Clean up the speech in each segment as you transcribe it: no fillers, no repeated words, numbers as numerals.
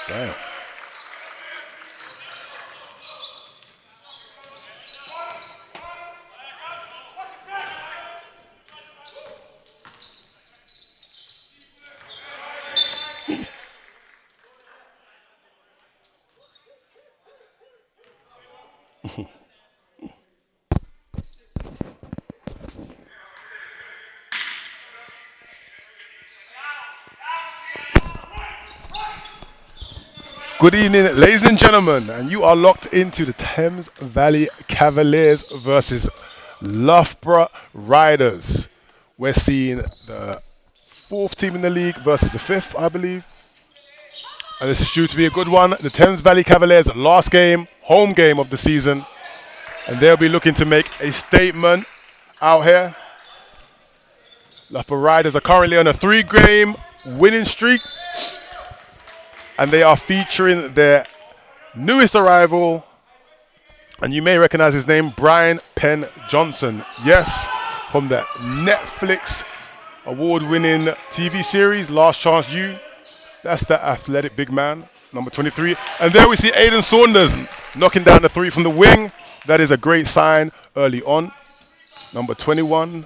Damn. Good evening, ladies and gentlemen, and you are locked into the Thames Valley Cavaliers versus Loughborough Riders. We're seeing the fourth team in the league versus the fifth, I believe. And this is due to be a good one. The Thames Valley Cavaliers, last game, home game of the season, and they'll be looking to make a statement out here. Loughborough Riders are currently on a 3-game winning streak, and they are featuring their newest arrival, and you may recognize his name, Brian Penn Johnson. Yes, from the Netflix award-winning TV series, Last Chance U. That's the athletic big man, number 23. And there we see Aiden Saunders knocking down the three from the wing. That is a great sign early on. Number 21.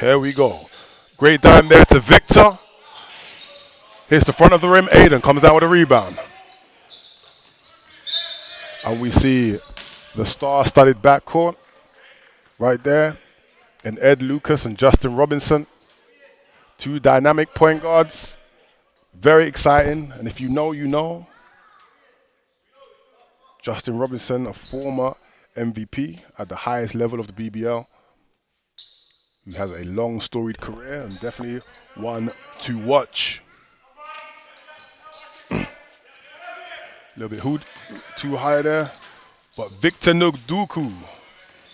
Here we go. Great dime there to Victor. Hits the front of the rim. Aiden comes down with a rebound. And we see the star-studded backcourt right there. And Ed Lucas and Justin Robinson. Two dynamic point guards. Very exciting. And if you know, you know. Justin Robinson, a former MVP at the highest level of the BBL, who has a long storied career and definitely one to watch. A little bit too high there. But Victor Nugduku,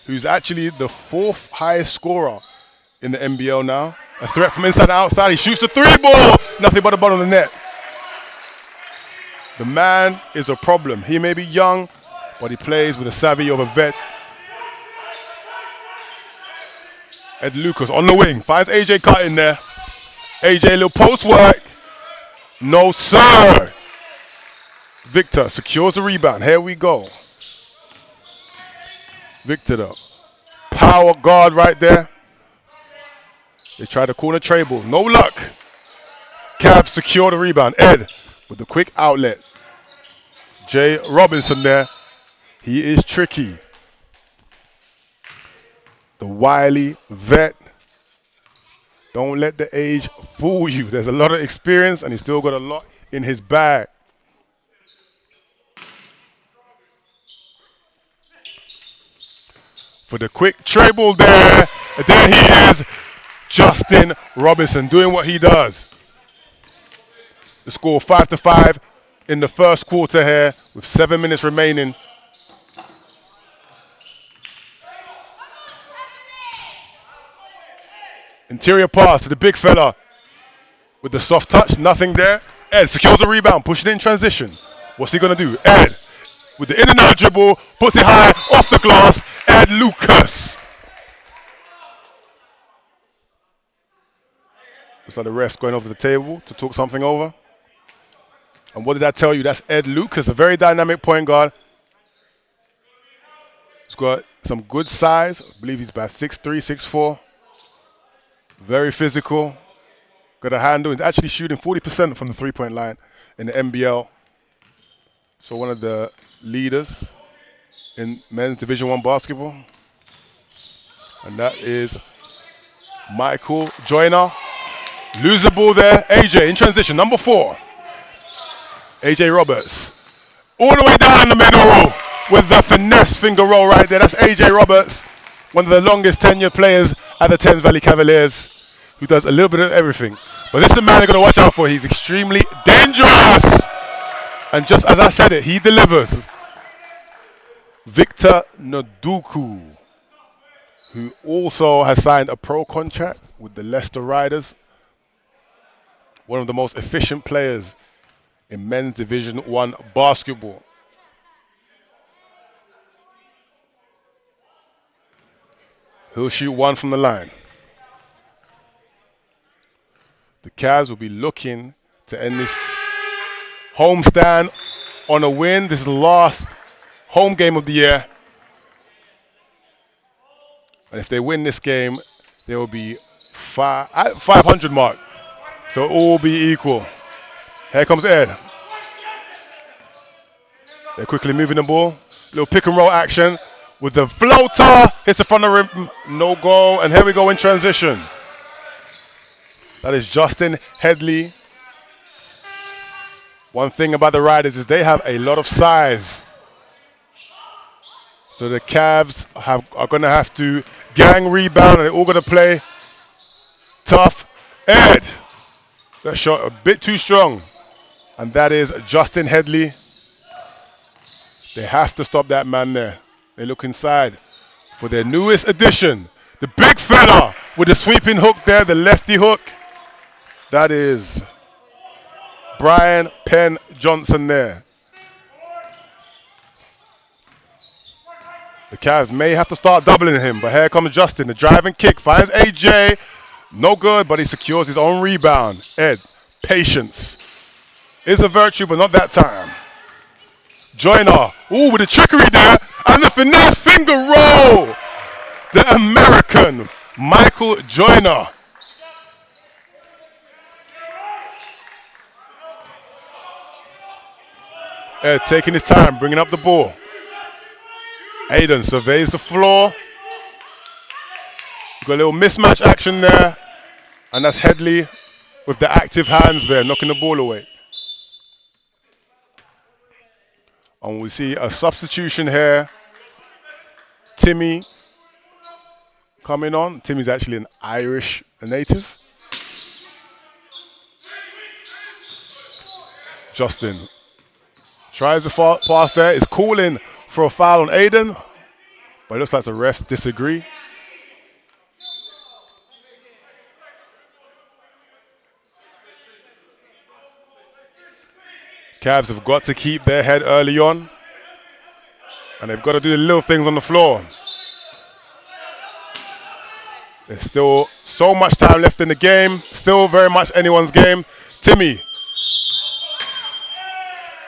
who's actually the fourth highest scorer in the NBL now. A threat from inside and outside. He shoots the three ball. Nothing but the bottom of the net. The man is a problem. He may be young, but he plays with the savvy of a vet. Ed Lucas on the wing. Finds AJ Cut in there. AJ, little post work. No, sir. Victor secures the rebound. Here we go. Victor, the power guard right there. They try to corner Trable. No luck. Cav secure the rebound. Ed with the quick outlet. Jay Robinson there. He is tricky. The wily vet. Don't let the age fool you. There's a lot of experience and he's still got a lot in his bag. For the quick treble there. There he is. Justin Robinson doing what he does. The score 5-5 in the first quarter here with 7 minutes remaining. Interior pass to the big fella with the soft touch. Nothing there. Ed secures the rebound, pushing it in transition. What's he going to do? Ed with the in and out dribble, puts it high off the glass. Ed Lucas. Looks like the ref's going over the table to talk something over. And what did I tell you? That's Ed Lucas, a very dynamic point guard. He's got some good size. I believe he's about 6'3", 6'4". Very physical. Got a handle. He's actually shooting 40% from the three-point line in the NBL. So one of the leaders in men's Division I basketball. And that is Michael Joyner. Lose the ball there. AJ in transition, number 4. AJ Roberts. All the way down the middle with the finesse finger roll right there. That's AJ Roberts, one of the longest tenured players at the Thames Valley Cavaliers, who does a little bit of everything. But this is the man you're going to watch out for. He's extremely dangerous. And just as I said it, he delivers. Victor Nduku, who also has signed a pro contract with the Leicester Riders. One of the most efficient players in men's Division I basketball. He'll shoot one from the line. The Cavs will be looking to end this homestand on a win. This is the last home game of the year. And if they win this game, they will be at 500 mark. So all will be equal. Here comes Ed. They're quickly moving the ball. Little pick and roll action with the floater. Hits the front of the rim. No goal. And here we go in transition. That is Justin Headley. One thing about the Riders is they have a lot of size. So the Cavs are going to have to gang rebound, and they're all going to play tough. Ed. That shot a bit too strong. And that is Justin Headley. They have to stop that man there. They look inside for their newest addition. The big fella with the sweeping hook there, the lefty hook. That is Brian Penn Johnson there. The Cavs may have to start doubling him, but here comes Justin. The driving kick finds AJ. No good, but he secures his own rebound. Ed, patience is a virtue, but not that time. Joyner, ooh, with the trickery there, and the finesse finger roll. The American, Michael Joyner. Ed taking his time, bringing up the ball. Aiden surveys the floor. Got a little mismatch action there, and that's Headley with the active hands there, knocking the ball away. And we see a substitution here. Timmy coming on. Timmy's actually an Irish native. Justin tries the pass there. Is calling for a foul on Aiden, but it looks like the refs disagree. Cavs have got to keep their head early on, and they've got to do the little things on the floor. There's still so much time left in the game, still very much anyone's game. Timmy,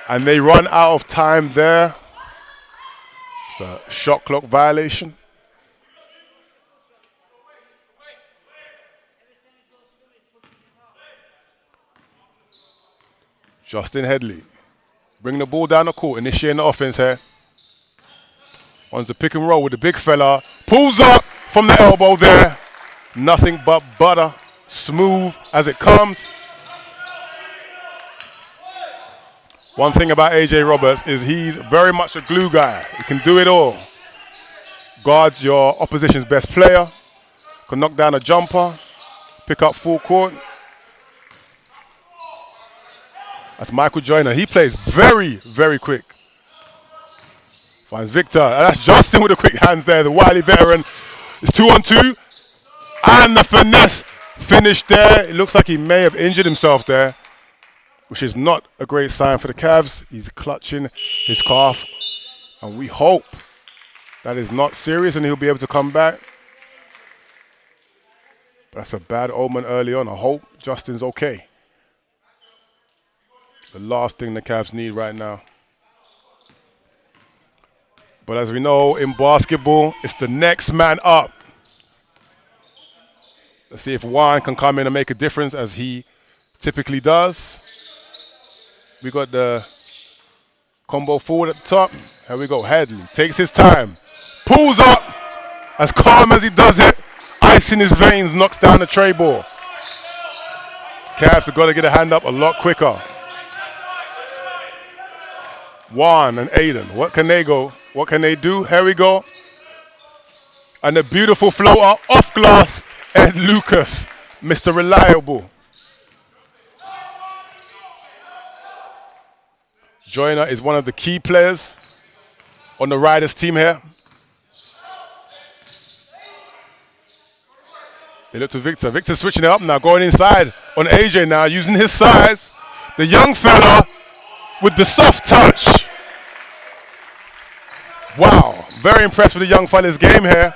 and they run out of time there. It's a shot clock violation. Justin Headley, bring the ball down the court, initiating the offense here. Wants the pick and roll with the big fella. Pulls up from the elbow there. Nothing but butter. Smooth as it comes. One thing about AJ Roberts is he's very much a glue guy. He can do it all. Guards your opposition's best player. Can knock down a jumper. Pick up full court. That's Michael Joyner. He plays very, very quick. Finds Victor. And that's Justin with the quick hands there. The wily veteran. It's 2-on-2. And the finesse finish there. It looks like he may have injured himself there, which is not a great sign for the Cavs. He's clutching his calf. And we hope that is not serious and he'll be able to come back. But that's a bad omen early on. I hope Justin's okay. The last thing the Cavs need right now. But as we know, in basketball, it's the next man up. Let's see if Juan can come in and make a difference as he typically does. We got the combo forward at the top. Here we go. Headley takes his time. Pulls up. As calm as he does it. Ice in his veins, knocks down the tray ball. Cavs have got to get a hand up a lot quicker. Juan and Aiden. What can they go? What can they do? Here we go. And a beautiful floater off glass. Ed Lucas, Mr. Reliable. Joyner is one of the key players on the Riders team here. They look to Victor. Victor switching it up now, going inside on AJ now, using his size. The young fella with the soft touch. Wow, very impressed with the young fella's game here.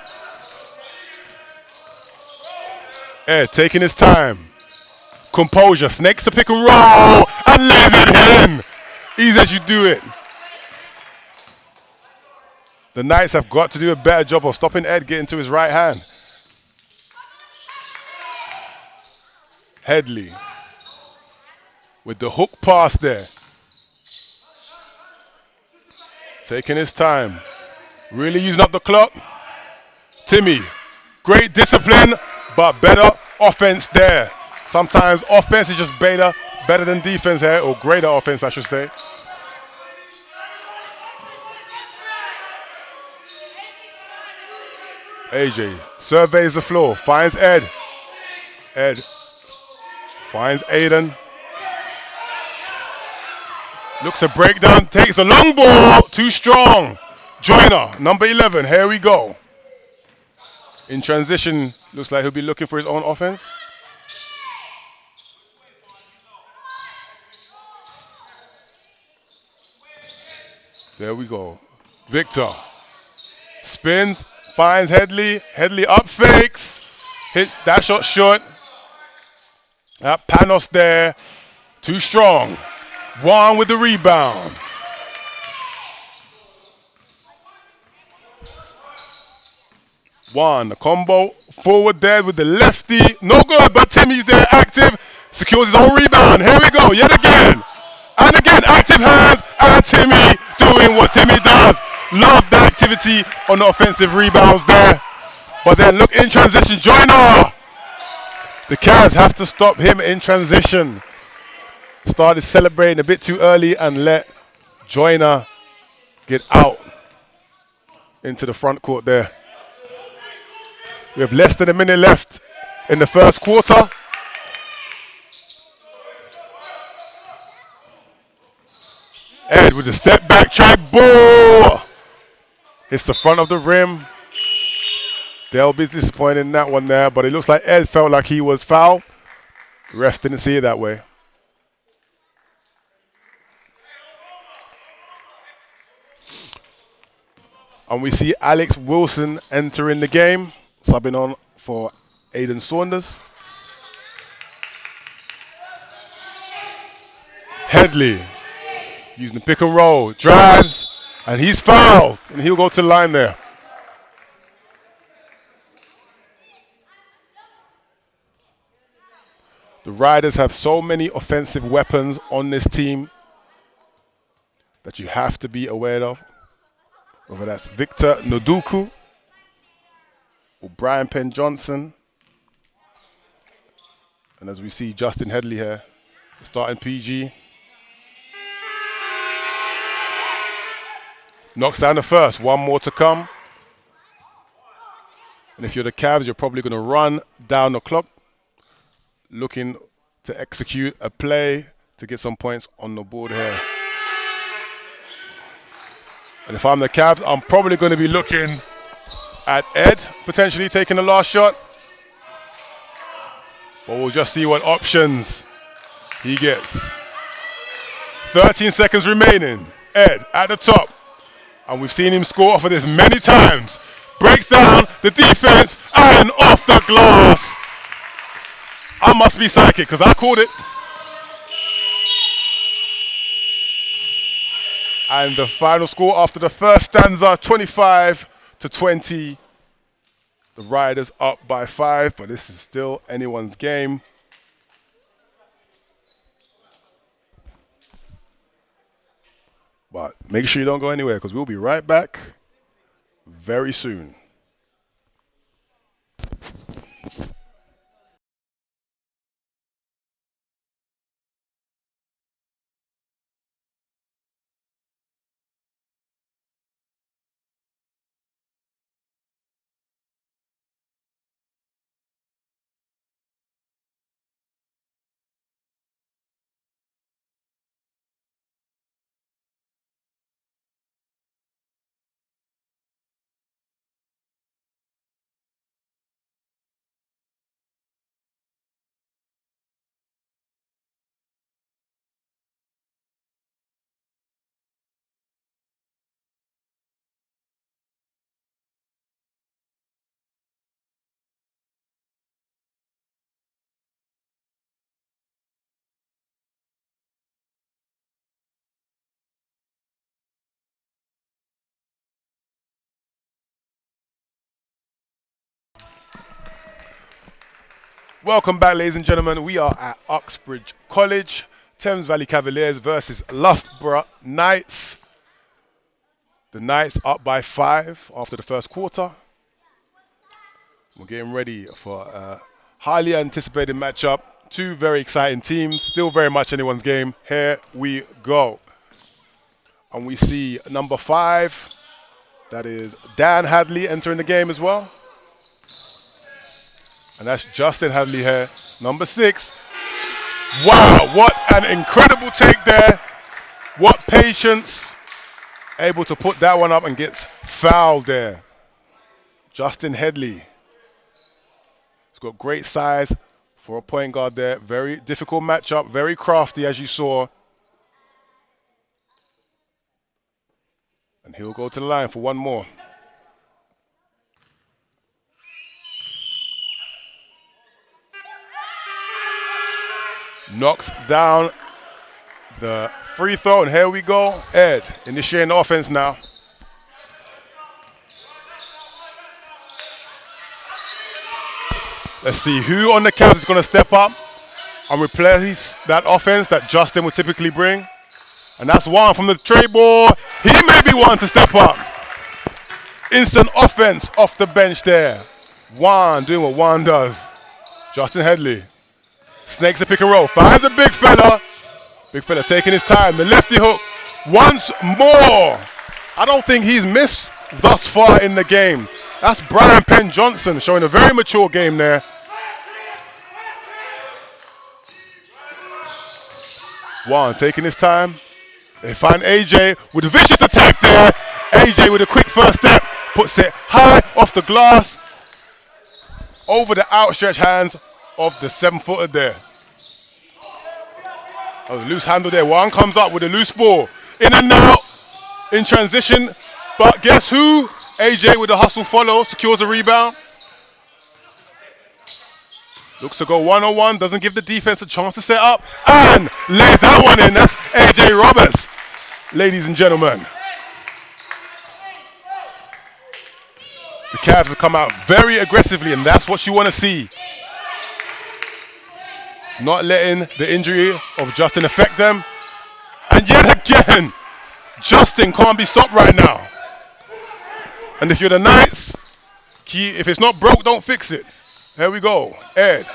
Ed taking his time. Composure. Snakes the pick and roll and lays it in. Easy as you do it. The Knights have got to do a better job of stopping Ed getting to his right hand. Headley with the hook pass there. Taking his time. Really using up the clock. Timmy, great discipline, but better offense there. Sometimes offense is just better than defense here, or greater offense, I should say. AJ surveys the floor, finds Ed. Ed finds Aiden. Looks to break down, takes a long ball, too strong. Joyner, number 11, here we go. In transition, looks like he'll be looking for his own offense. There we go. Victor spins, finds Headley. Headley up fakes. Hits that shot short. That Panos there. Too strong. Juan with the rebound. Juan, the combo forward there with the lefty. No good, but Timmy's there active. Secures his own rebound. Here we go, yet again. And again, active hands. And Timmy doing what Timmy does. Love the activity on the offensive rebounds there. But then look in transition. Joyner. The Cavs have to stop him in transition. Started celebrating a bit too early and let Joyner get out into the front court there. We have less than a minute left in the first quarter. Ed with the step back track ball. Hits the front of the rim. They'll be disappointed in that one there, but it looks like Ed felt like he was fouled. The refs didn't see it that way. And we see Alex Wilson entering the game, subbing on for Aiden Saunders. Headley using the pick and roll, drives, and he's fouled, and he'll go to the line there. The Riders have so many offensive weapons on this team that you have to be aware of. Whether that's Victor Noduku or Brian Penn Johnson. And as we see Justin Headley here, starting PG. Knocks down the first, one more to come. And if you're the Cavs, you're probably going to run down the clock, looking to execute a play to get some points on the board here. And if I'm the Cavs, I'm probably going to be looking at Ed potentially taking the last shot. But we'll just see what options he gets. 13 seconds remaining. Ed at the top. And we've seen him score off of this many times. Breaks down the defense and off the glass. I must be psychic because I called it. And the final score after the first stanza, 25-20. The Riders up by 5, but this is still anyone's game. But make sure you don't go anywhere because we'll be right back very soon. Welcome back, ladies and gentlemen. We are at Uxbridge College. Thames Valley Cavaliers versus Loughborough Knights. The Knights up by 5 after the first quarter. We're getting ready for a highly anticipated matchup. Two very exciting teams. Still very much anyone's game. Here we go. And we see number 5. That is Dan Hadley entering the game as well. And that's Justin Hadley here. Number 6. Wow, what an incredible take there. What patience. Able to put that one up and gets fouled there. Justin Headley. He's got great size for a point guard there. Very difficult matchup. Very crafty, as you saw. And he'll go to the line for one more. Knocks down the free throw, and here we go. Ed initiating the offense now. Let's see who on the Cavs is going to step up and replace that offense that Justin would typically bring. And that's Juan from the trey ball. He may be one to step up. Instant offense off the bench there. Juan doing what Juan does. Justin Headley. Snakes a pick and roll. Finds the big fella. Big fella taking his time. The lefty hook once more. I don't think he's missed thus far in the game. That's Brian Penn Johnson showing a very mature game there. Juan taking his time. They find AJ with a vicious attack there. AJ with a quick first step. Puts it high off the glass. Over the outstretched hands of the 7-footer there. Oh, loose handle there. Juan comes up with a loose ball. In and out. In transition. But guess who? AJ with a hustle follow. Secures a rebound. Looks to go one-on-one. Doesn't give the defense a chance to set up. And lays that one in. That's AJ Roberts. Ladies and gentlemen. The Cavs have come out very aggressively, and that's what you want to see. Not letting the injury of Justin affect them. And yet again, Justin can't be stopped right now. And if you're the Knights, if it's not broke, don't fix it. Here we go. Ed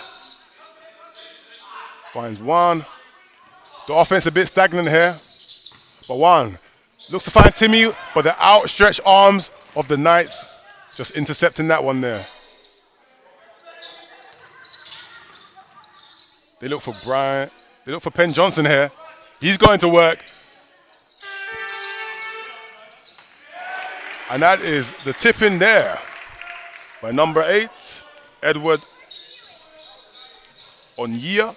finds Juan. The offense a bit stagnant here. But Juan looks to find Timmy, but the outstretched arms of the Knights just intercepting that one there. They look for Brian. They look for Penn Johnson here. He's going to work. And that is the tip in there by number 8, Edward Onyia.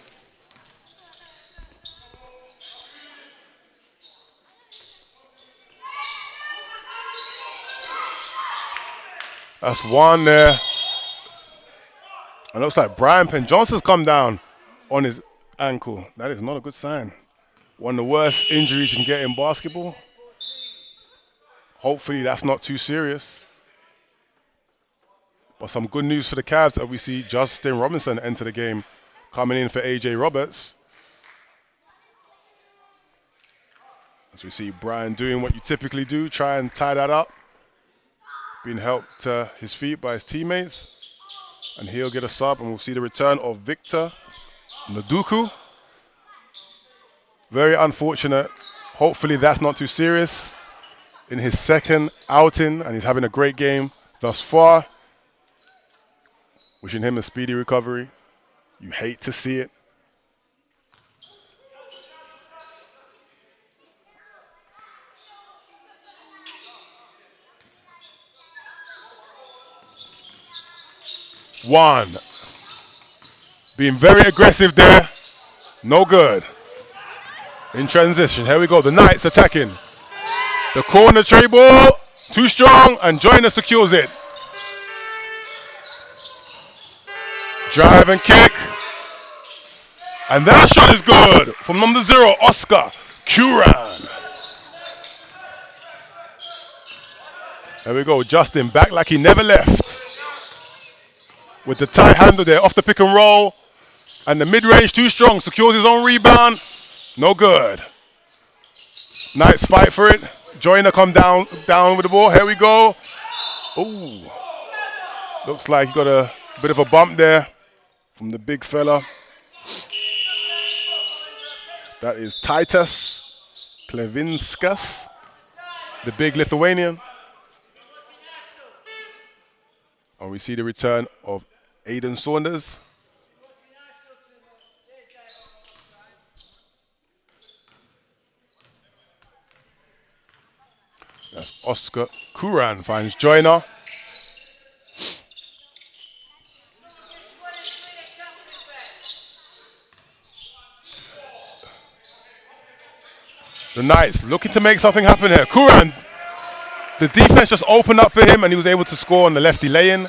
That's one there. And it looks like Brian Penn Johnson's come down on his ankle. That is not a good sign. One of the worst injuries you can get in basketball. Hopefully that's not too serious. But some good news for the Cavs that we see Justin Robinson enter the game, coming in for AJ Roberts. As we see Brian doing what you typically do, try and tie that up. Being helped to his feet by his teammates. And he'll get a sub, and we'll see the return of Victor Nduku. Very unfortunate. Hopefully that's not too serious. In his second outing, and he's having a great game thus far. Wishing him a speedy recovery. You hate to see it. Juan being very aggressive there. No good. In transition, here we go. The Knights attacking. The corner tray ball, too strong, and Joyner secures it. Drive and kick. And that shot is good from number 0, Oscar Curan. There we go. Justin back like he never left. with the tight handle there, off the pick and roll. And the mid-range too strong, secures his own rebound. No good. Nice fight for it. Joyner come down with the ball. Here we go. Ooh. Looks like he got a bit of a bump there from the big fella. That is Titus Klevinskas, the big Lithuanian. And we see the return of Aiden Saunders. That's Oscar Kuran finds Joyner. The Knights looking to make something happen here. Kuran, the defense just opened up for him and he was able to score on the lefty lay-in.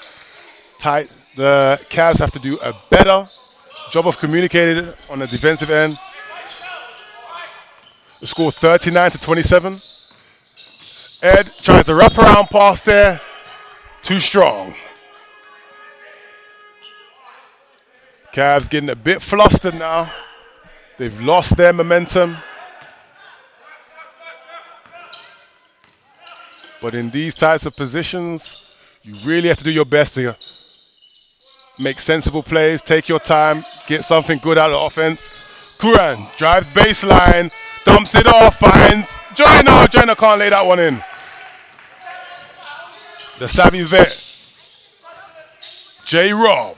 Tight. The Cavs have to do a better job of communicating on the defensive end. The score 39-27. Ed tries a wraparound pass there. Too strong. Cavs getting a bit flustered now. They've lost their momentum. But in these types of positions, you really have to do your best to make sensible plays, take your time, get something good out of the offense. Kuran drives baseline, dumps it off, finds Joyner. Joyner can't lay that one in. The savvy vet, J-Rob,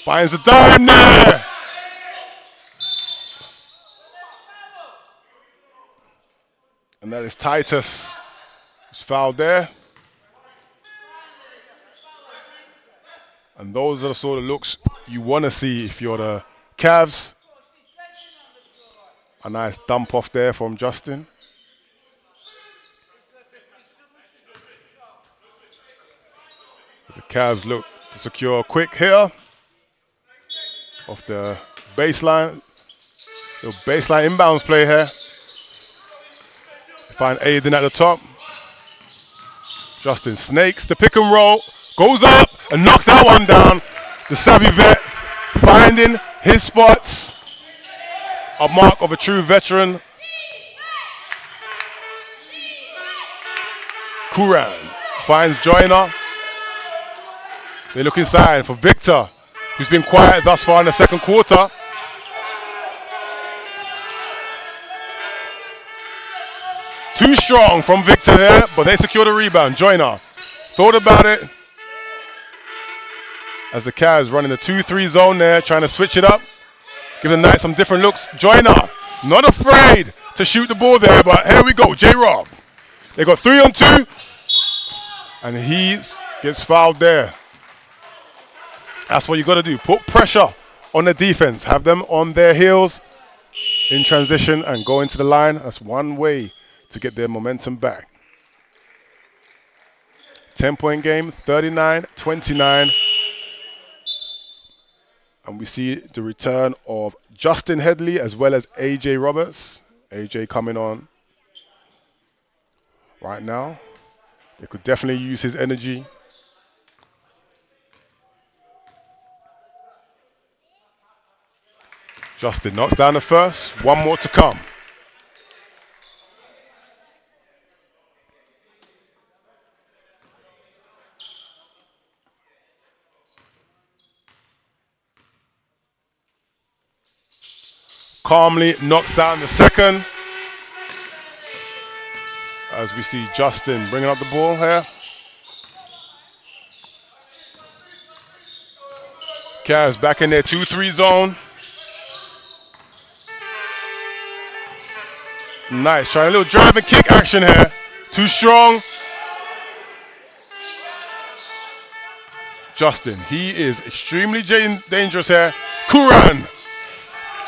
finds the dime there. And that is Titus, who's fouled there. And those are the sort of looks you want to see if you're the Cavs. A nice dump off there from Justin. As the Cavs look to secure a quick here off the baseline. Little baseline inbounds play here. Find Aiden at the top. Justin snakes the pick and roll. Goes up and knocks that one down. The savvy vet finding his spots. A mark of a true veteran. Kuran finds Joyner. They look inside for Victor, who's been quiet thus far in the second quarter. Too strong from Victor there, but they secure the rebound. Joyner thought about it. As the Cavs running the 2-3 zone there, trying to switch it up. Give the Knights some different looks. Joyner, not afraid to shoot the ball there, but here we go, J-Rob. They got 3-on-2, and he gets fouled there. That's what you got to do. Put pressure on the defense. Have them on their heels in transition and go into the line. That's one way to get their momentum back. 10-point game, 39-29. And we see the return of Justin Headley as well as AJ Roberts. AJ coming on right now. They could definitely use his energy. Justin knocks down the first. One more to come. Calmly knocks down the second. As we see Justin bringing up the ball here. Cavs back in their 2-3 zone. Nice, trying a little drive and kick action here. Too strong. Justin, he is extremely dangerous here. Kuran,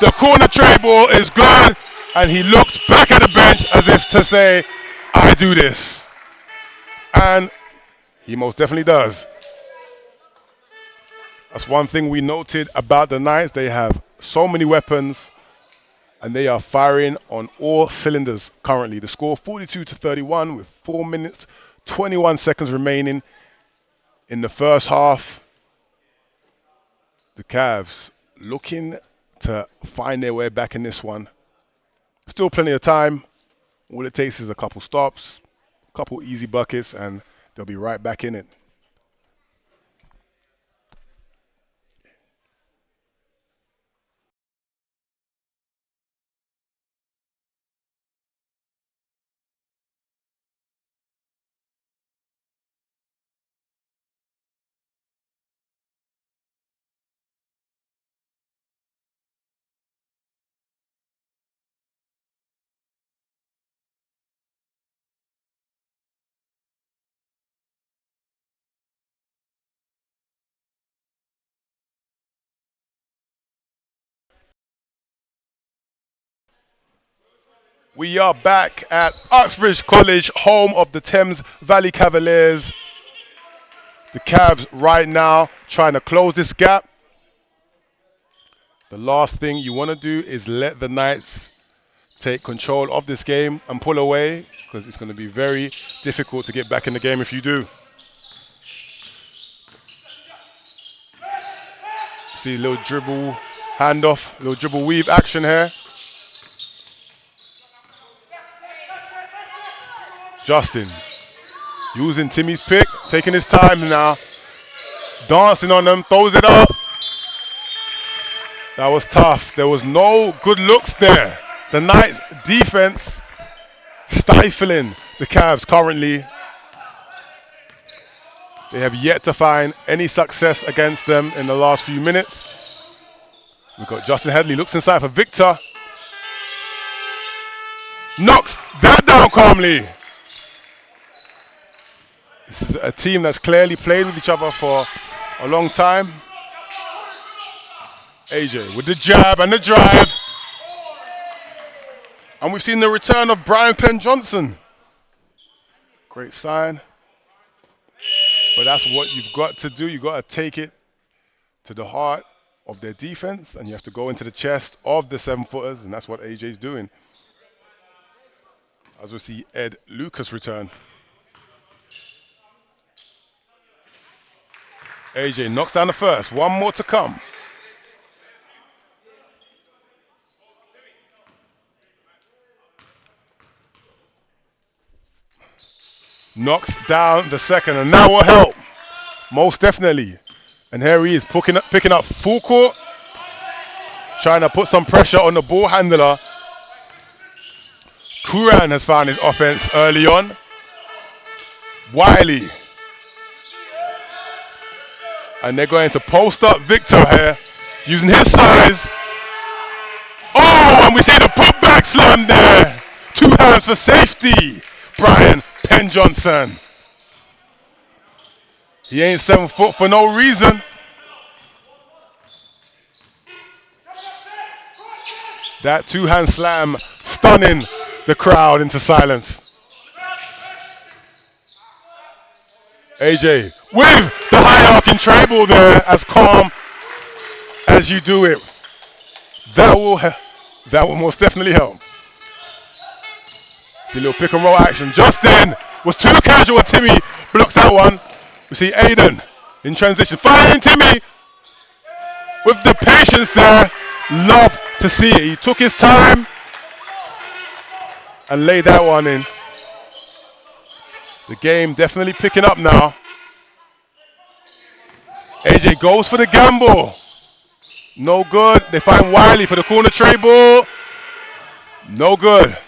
the corner tray ball is good, and he looked back at the bench as if to say, I do this. And he most definitely does. That's one thing we noted about the Knights. They have so many weapons, and they are firing on all cylinders currently. The score 42-31 with 4 minutes, 21 seconds remaining in the first half. The Cavs looking to find their way back in this one. Still plenty of time. All it takes is a couple stops, a couple easy buckets, and they'll be right back in it. We are back at Uxbridge College, home of the Thames Valley Cavaliers. The Cavs right now trying to close this gap. The last thing you want to do is let the Knights take control of this game and pull away, because it's going to be very difficult to get back in the game if you do. See a little dribble handoff, little dribble weave action here. Justin using Timmy's pick, taking his time now. Dancing on them, throws it up. That was tough. There was no good looks there. The Knights defense stifling the Cavs currently. They have yet to find any success against them in the last few minutes. We've got Justin Headley, looks inside for Victor. Knocks that down calmly. This is a team that's clearly played with each other for a long time. AJ with the jab and the drive. And we've seen the return of Brian Penn Johnson. Great sign. But that's what you've got to do. You've got to take it to the heart of their defense, and you have to go into the chest of the 7-footers, and that's what AJ's doing. As we see Ed Lucas return. AJ knocks down the first. One more to come. Knocks down the second, and that will help. Most definitely. And here he is picking up full court. Trying to put some pressure on the ball handler. Kuran has found his offense early on. Wiley. And they're going to post up Victor here, using his size. Oh, and we see the putback slam there. 2 hands for safety. Brian Penn Johnson. He ain't 7 foot for no reason. That 2-hand slam stunning the crowd into silence. AJ with the high arcing tray ball there, as calm as you do it. That will most definitely help. See a little pick and roll action. Justin was too casual. Timmy blocks that one. We see Aiden in transition. Finding Timmy with the patience there. Love to see it. He took his time and laid that one in. The game definitely picking up now. AJ goes for the gamble. No good. They find Wiley for the corner tray ball. No good.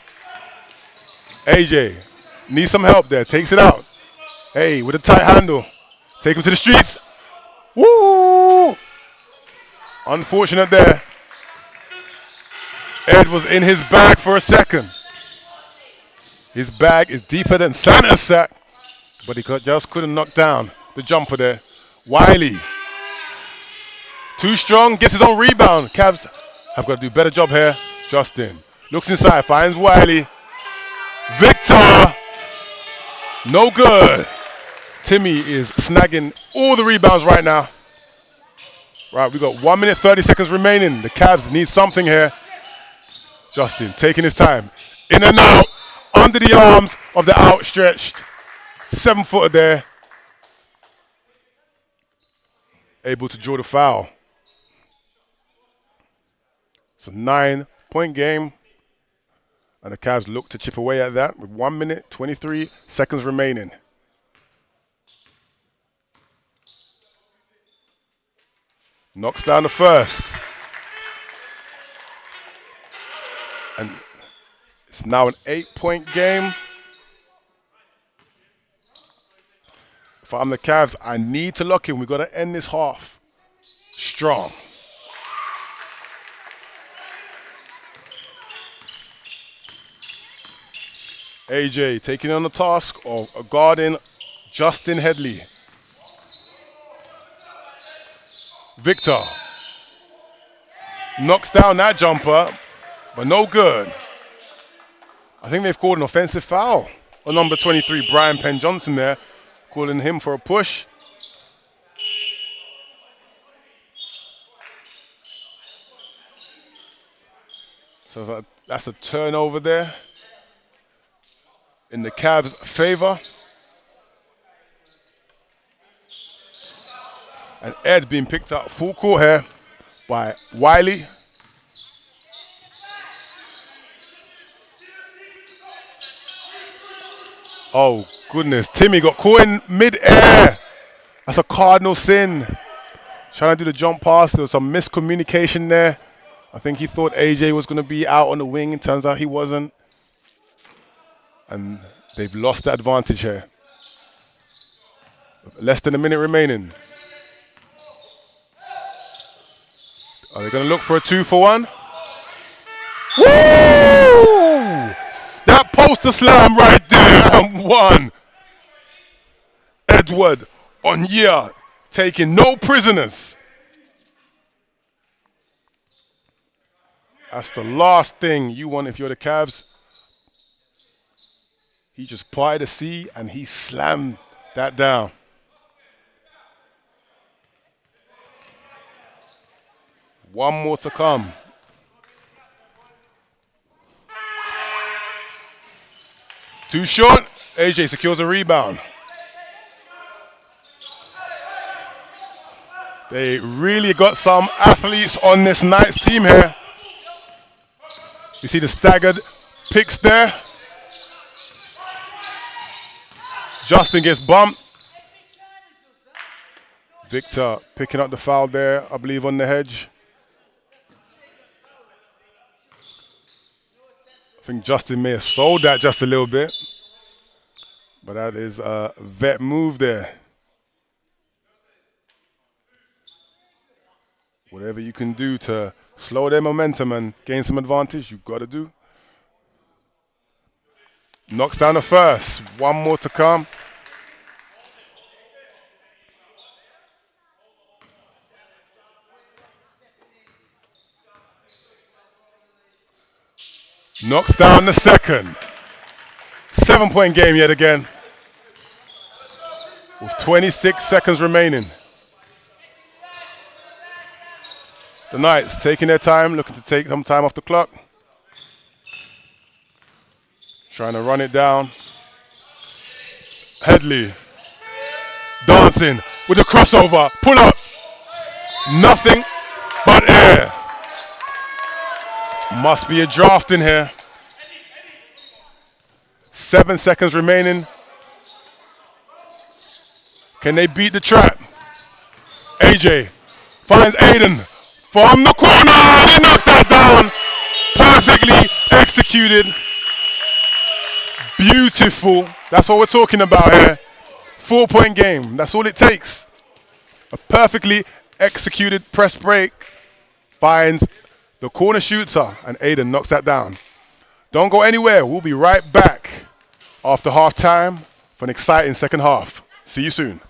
AJ needs some help there. Takes it out. Hey, with a tight handle. Take him to the streets. Woo! Unfortunate there. Ed was in his bag for a second. His bag is deeper than Santa's sack, but he just couldn't knock down the jumper there. Wiley. Too strong, gets his own rebound. Cavs have got to do a better job here. Justin looks inside, finds Wiley. Victor. No good. Timmy is snagging all the rebounds right now. Right, we've got 1 minute 30 seconds remaining. The Cavs need something here. Justin taking his time. In and out. Under the arms of the outstretched 7-footer there. able to draw the foul. It's a 9-point game, and the Cavs look to chip away at that with 1 minute, 23 seconds remaining. Knocks down the first. And it's now an 8-point game. If I'm the Cavs, I need to lock in. We've got to end this half strong. AJ taking on the task of guarding Justin Headley. Victor knocks down that jumper, but no good. I think they've called an offensive foul on number 23, Brian Penn Johnson there, calling him for a push. So that's a turnover there in the Cavs' favor. And Ed being picked up full court here by Wiley. Oh, goodness. Timmy got caught in mid-air. That's a cardinal sin. Trying to do the jump pass. There was some miscommunication there. I think he thought AJ was going to be out on the wing. It turns out he wasn't. And they've lost the advantage here. Less than a minute remaining. Are they going to look for a 2-for-1? Woo! That poster slam right there and one. Edward Onyea taking no prisoners. That's the last thing you want if you're the Cavs. He just parted the sea and he slammed that down. One more to come. Too short. AJ secures a rebound. They really got some athletes on this Knights team here. You see the staggered picks there. Justin gets bumped. Victor picking up the foul there, I believe, on the hedge. I think Justin may have sold that just a little bit. But that is a vet move there. Whatever you can do to slow their momentum and gain some advantage, you've got to do. Knocks down the first. One more to come. Knocks down the second. 7-point game yet again. With 26 seconds remaining. The Knights taking their time, looking to take some time off the clock. Trying to run it down. Headley dancing with a crossover. Pull up. Nothing but air. Must be a draft in here. 7 seconds remaining. Can they beat the trap? AJ finds Aiden from the corner. He knocks that down. Perfectly executed. Beautiful. That's what we're talking about here. 4-point game. That's all it takes. A perfectly executed press break finds the corner shooter, and Aiden knocks that down. Don't go anywhere. We'll be right back after halftime for an exciting second half. See you soon.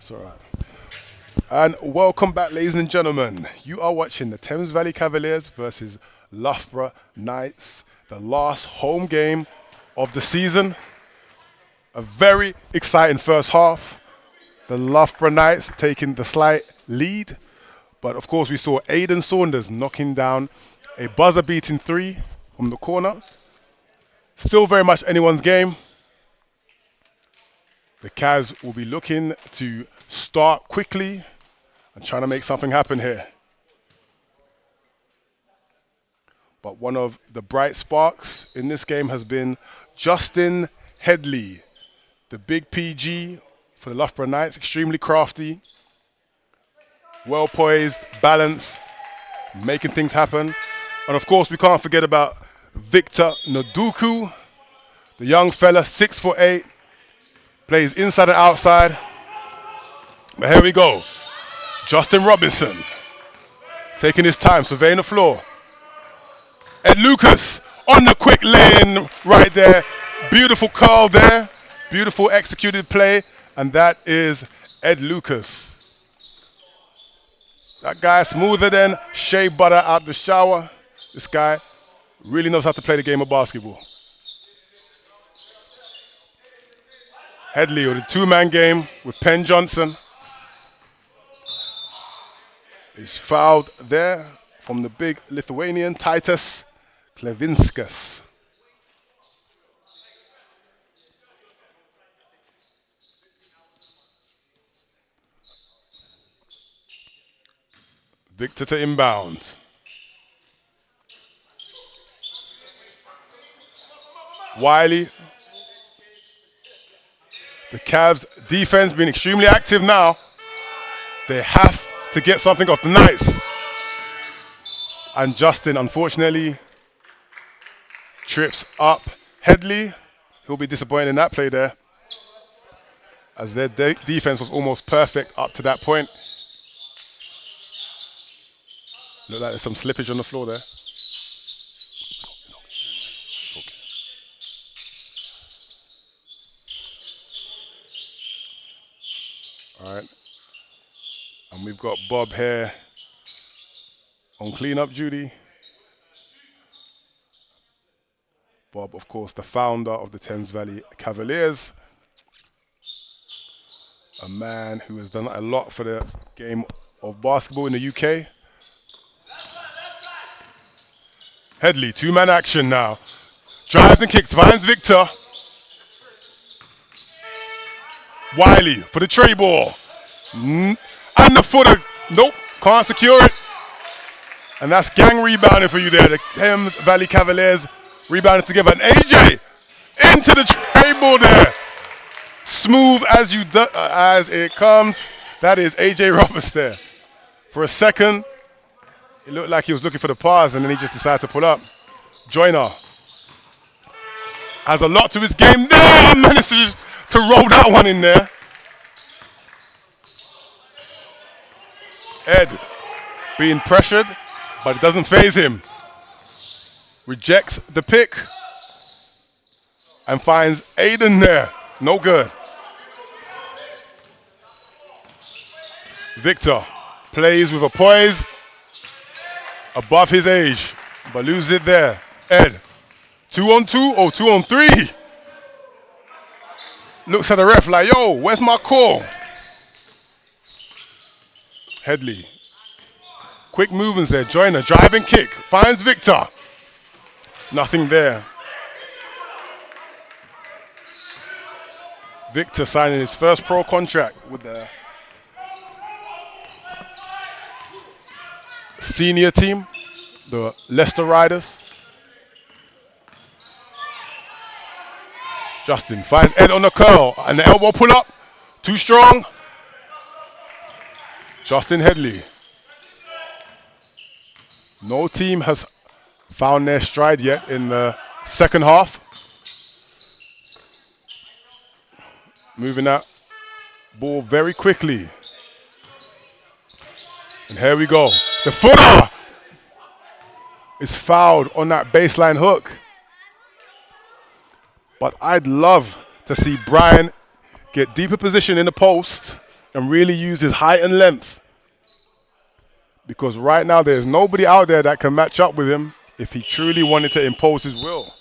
That's all right. And welcome back, ladies and gentlemen. You are watching the Thames Valley Cavaliers versus Loughborough Knights, the last home game of the season. A very exciting first half. The Loughborough Knights taking the slight lead. But of course, we saw Aidan Saunders knocking down a buzzer-beating three from the corner. Still very much anyone's game. The Cavs will be looking to start quickly and trying to make something happen here. But one of the bright sparks in this game has been Justin Headley, the big PG for the Loughborough Knights. Extremely crafty, well poised, balanced, making things happen. And of course, we can't forget about Victor Nduku, the young fella, 6'8", plays inside and outside. But here we go. Justin Robinson taking his time, surveying the floor. Ed Lucas on the quick lane right there. Beautiful curl there. Beautiful executed play. And that is Ed Lucas. That guy smoother than shea butter out the shower. This guy really knows how to play the game of basketball. Headley with a two-man game with Penn Johnson. Is fouled there from the big Lithuanian Titus Klevinskas. Victor to inbound. Wiley. The Cavs defense being extremely active now. They have to get something off the Knights. And Justin, unfortunately, trips up Headley. He'll be disappointed in that play there, as their defense was almost perfect up to that point. Look like there's some slippage on the floor there. All right. And we've got Bob here on cleanup duty. Bob, of course, the founder of the Thames Valley Cavaliers. A man who has done a lot for the game of basketball in the UK. Headley, two-man action now. Drives and kicks, finds Victor. Wiley for the tray ball. And the footer. Nope, can't secure it. And that's gang rebounding for you there. The Thames Valley Cavaliers rebounding together. And AJ into the tray ball there. Smooth as as it comes. That is AJ Roberts there. For a second, it looked like he was looking for the pass, and then he just decided to pull up. Joyner has a lot to his game there. Manages to roll that one in there. Ed being pressured, but it doesn't faze him. Rejects the pick and finds Aiden there. No good. Victor plays with a poise above his age, but loses it there. Ed, 2-on-2 or 2-on-3. Looks at the ref like, yo, where's my call? Headley. Quick movements there. Joyner, driving kick. Finds Victor. Nothing there. Victor signing his first pro contract with the senior team, the Leicester Riders. Justin finds Ed on the curl and the elbow pull up. Too strong. Justin Headley. No team has found their stride yet in the second half. Moving that ball very quickly. And here we go. The footer is fouled on that baseline hook. But I'd love to see Brian get deeper position in the post and really use his height and length. Because right now there's nobody out there that can match up with him if he truly wanted to impose his will.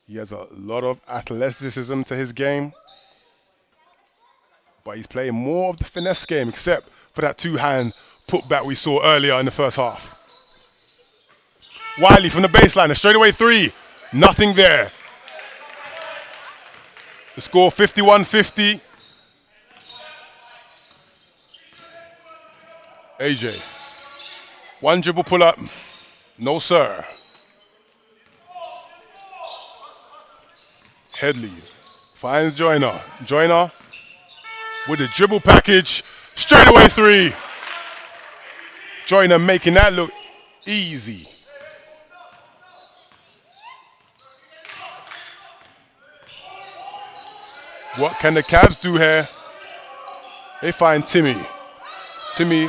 He has a lot of athleticism to his game, but he's playing more of the finesse game, except for that two-hand putback we saw earlier in the first half. Wiley from the baseline, a straightaway three. Nothing there. The score 51-50. AJ. One dribble pull up. No, sir. Headley finds Joyner. Joyner with a dribble package. Straightaway three. Joyner making that look easy. What can the Cavs do here? They find Timmy. Timmy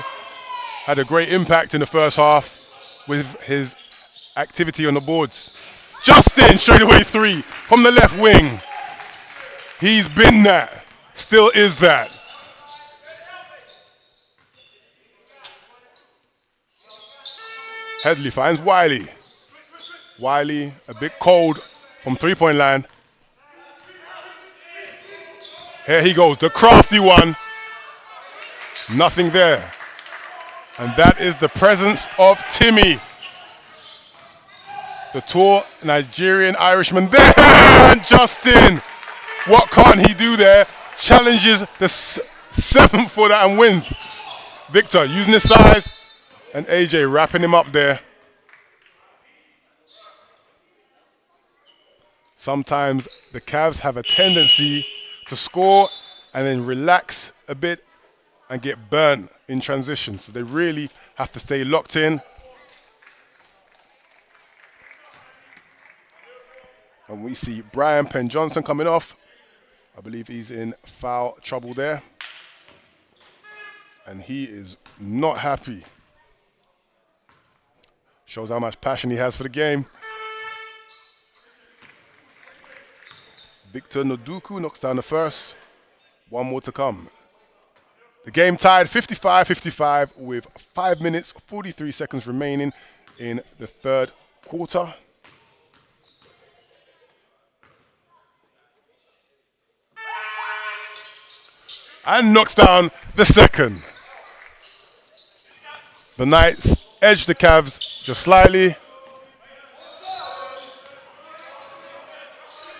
had a great impact in the first half with his activity on the boards. Justin, straightaway three from the left wing. He's been that, still is that. Headley finds Wiley. Wiley a bit cold from three-point line. Here he goes, the crafty one. Nothing there. And that is the presence of Timmy. The tall Nigerian Irishman there. And Justin, what can't he do there? Challenges the 7-footer and wins. Victor using his size, and AJ wrapping him up there. Sometimes the Cavs have a tendency to score and then relax a bit and get burnt in transition. So they really have to stay locked in. And we see Brian Penn Johnson coming off. I believe he's in foul trouble there. And he is not happy. Shows how much passion he has for the game. Victor Noduku knocks down the first. One more to come. The game tied 55-55 with 5 minutes, 43 seconds remaining in the third quarter. And knocks down the second. The Knights edge the Cavs just slightly.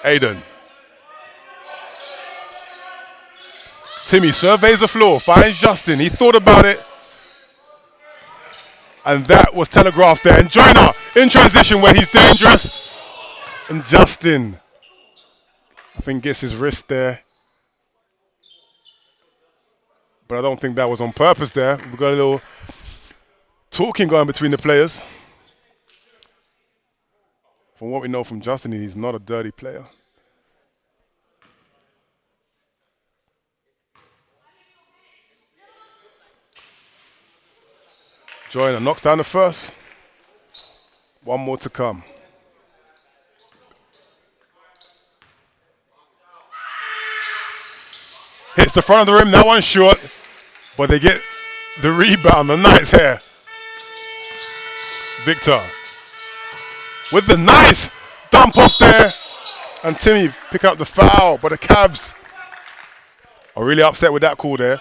Aiden. Timmy surveys the floor, finds Justin. He thought about it. And that was telegraphed there. And Joyner in transition where he's dangerous. And Justin, I think, gets his wrist there. But I don't think that was on purpose there. We've got a little talking going between the players. From what we know from Justin, he's not a dirty player. Joyner knocks down the first. One more to come. Hits the front of the rim, that one's short. But they get the rebound, the Knights here. Victor with the nice dump off there. And Timmy pick up the foul, but the Cavs are really upset with that call there.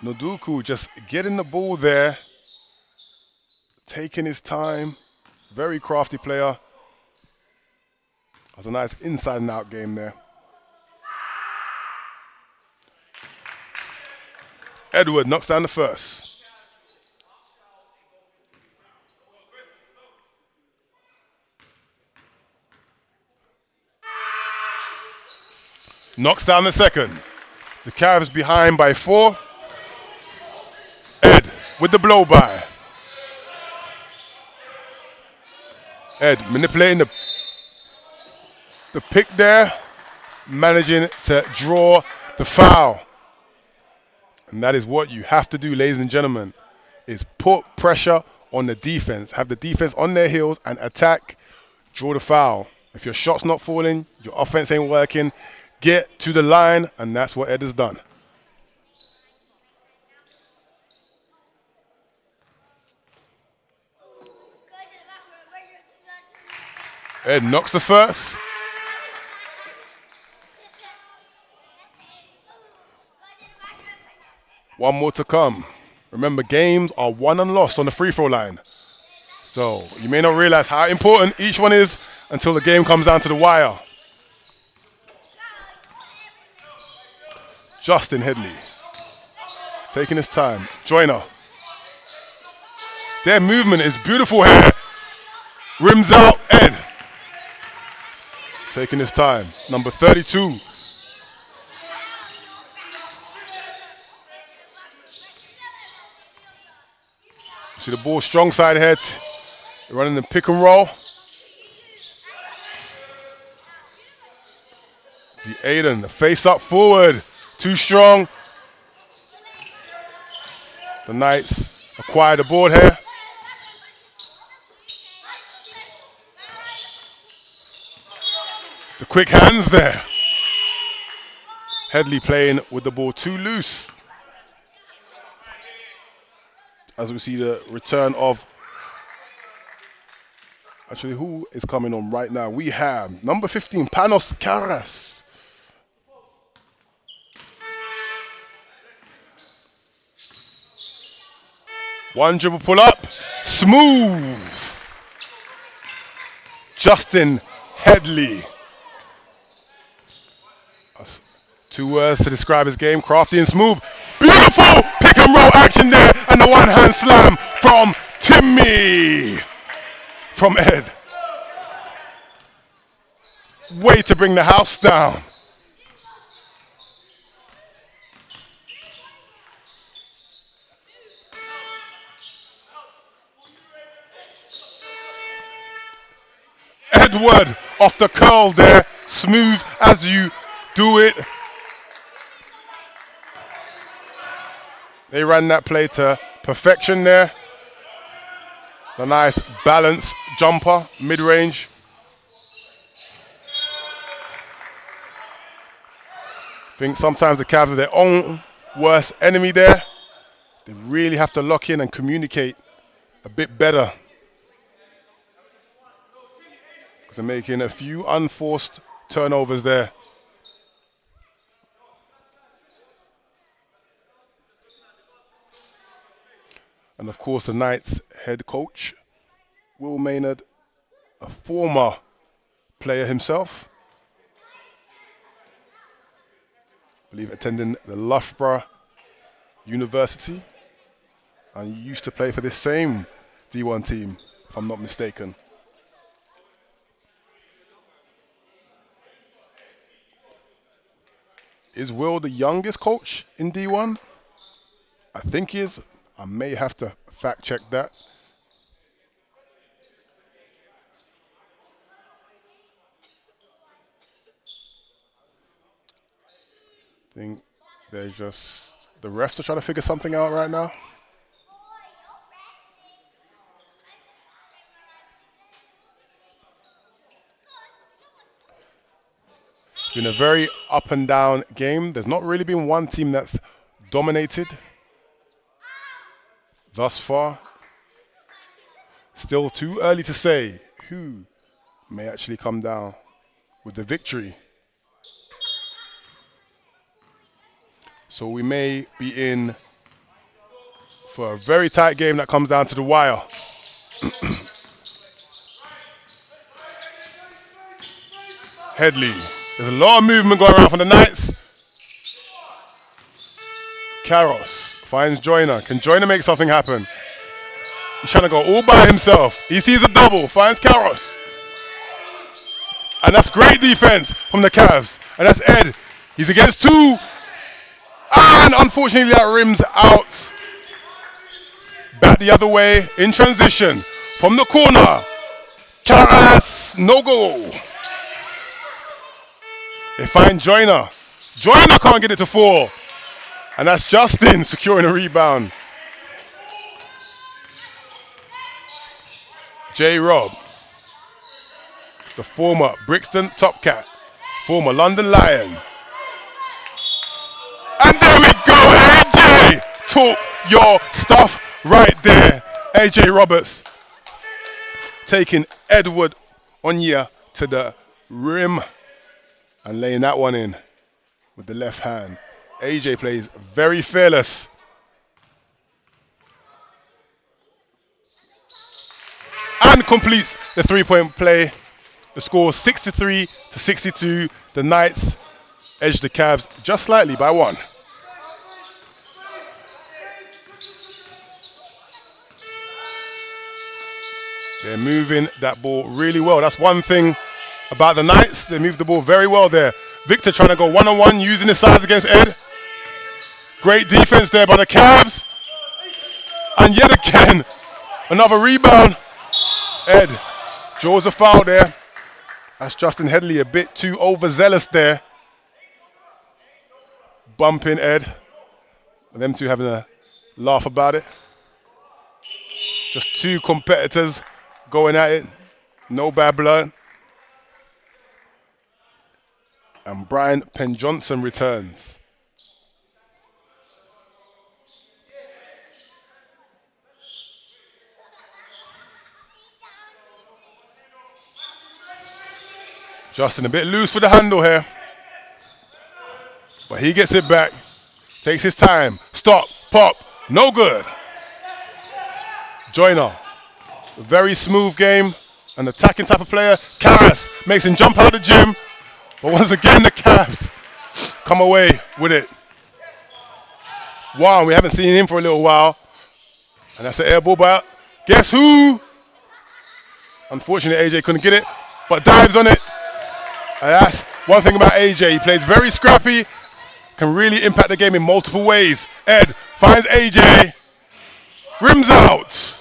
Noduku just getting the ball there, taking his time. Very crafty player. That was a nice inside and out game there. Edward knocks down the first. Knocks down the second. The Cavs behind by 4. Ed with the blow by. Ed manipulating the pick there, managing to draw the foul. And that is what you have to do, ladies and gentlemen, is put pressure on the defense. Have the defense on their heels and attack, draw the foul. If your shot's not falling, your offense ain't working, get to the line, and that's what Ed has done. Ed knocks the first. One more to come. Remember, games are won and lost on the free throw line. So you may not realize how important each one is until the game comes down to the wire. Justin Headley taking his time. Joyner. Their movement is beautiful here. Rims out. Ed taking his time. Number 32. See the ball strong side ahead. Running the pick and roll. See Aiden, the face up forward. Too strong. The Knights acquire the board here. The quick hands there. Headley playing with the ball too loose. As we see the return of... Actually, who is coming on right now? We have number 15, Panos Karas. One dribble pull up. Smooth. Justin Headley. That's 2 words to describe his game. Crafty and smooth. Beautiful pick and roll action there. And the one hand slam from Timmy. From Ed. Way to bring the house down. Edward off the curl there. Smooth as you do it. They ran that play to perfection there. A nice balanced jumper, mid-range. I think sometimes the Cavs are their own worst enemy there. They really have to lock in and communicate a bit better. Because they're making a few unforced turnovers there. And of course the Knights head coach, Will Maynard, a former player himself. I believe attending the Loughborough University. And he used to play for this same D1 team, if I'm not mistaken. Is Will the youngest coach in D1? I think he is. I may have to fact check that. I think they're just... The refs are trying to figure something out right now. It's been a very up and down game. There's not really been one team that's dominated thus far. Still too early to say who may actually come down with the victory. So we may be in for a very tight game that comes down to the wire. Headley. There's a lot of movement going around from the Knights. Karros finds Joyner. Can Joyner make something happen? He's trying to go all by himself. He sees a double. Finds Karros. And that's great defense from the Cavs. And that's Ed. He's against 2. And unfortunately that rims out. Back the other way in transition. From the corner. Karros. No goal. They find Joyner. Joyner can't get it to 4. And that's Justin securing a rebound. J. Rob, the former Brixton Top Cat, former London Lion. And there we go, AJ! Talk your stuff right there. AJ Roberts taking Edward Onya to the rim and laying that one in with the left hand. AJ plays very fearless. And completes the three-point play. The score 63-62. The Knights edge the Cavs just slightly by one. They're moving that ball really well. That's one thing about the Knights. They move the ball very well there. Victor trying to go one-on-one, using his size against Ed. Great defense there by the Cavs. And yet again, another rebound. Ed draws a foul there. That's Justin Headley a bit too overzealous there. Bumping Ed. And them two having a laugh about it. Just two competitors going at it. No bad blood. And Brian Penn Johnson returns. Justin a bit loose for the handle here. But he gets it back. Takes his time. Stop. Pop. No good. Joyner. A very smooth game. An attacking type of player. Karras makes him jump out of the gym. But once again, the Cavs come away with it. Wow, we haven't seen him for a little while. And that's an air ball by, guess who? Unfortunately, AJ couldn't get it, but dives on it. And that's one thing about AJ. He plays very scrappy, can really impact the game in multiple ways. Ed finds AJ, rims out.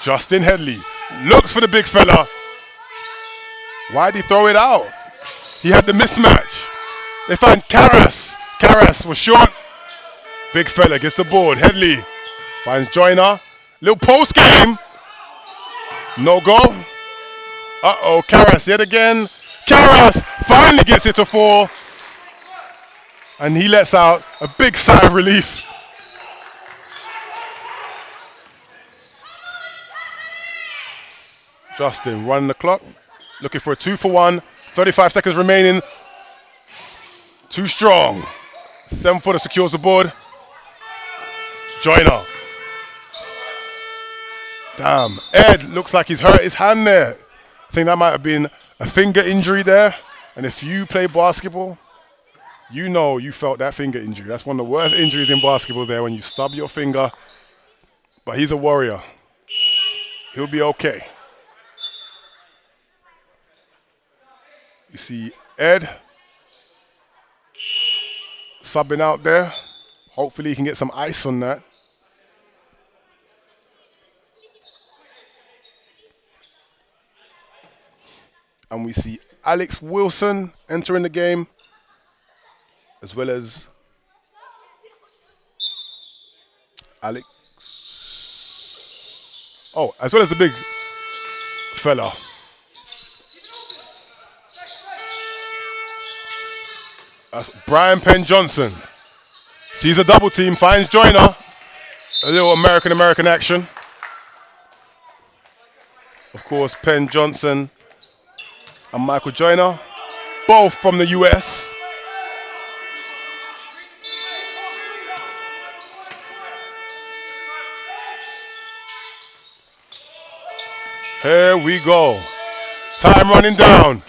Justin Headley looks for the big fella. Why'd he throw it out? He had the mismatch. They find Karras. Karras was short. Big fella gets the board. Headley finds Joyner. Little post game. No go. Uh-oh, Karras yet again. Karras finally gets it to fall. And he lets out a big sigh of relief. Justin running the clock. Looking for a 2-for-1. 35 seconds remaining. Too strong. 7-footer secures the board. Joyner. Damn. Ed looks like he's hurt his hand there. I think that might have been a finger injury there. And if you play basketball, you know you felt that finger injury. That's one of the worst injuries in basketball there, when you stub your finger. But he's a warrior. He'll be okay. You see Ed subbing out there. Hopefully he can get some ice on that. And we see Alex Wilson entering the game, as well as Alex. Oh, as well as the big fella. That's Brian Penn Johnson. Sees a double team, finds Joyner. A little American action. Of course, Penn Johnson and Michael Joyner, both from the US. Here we go. Time running down.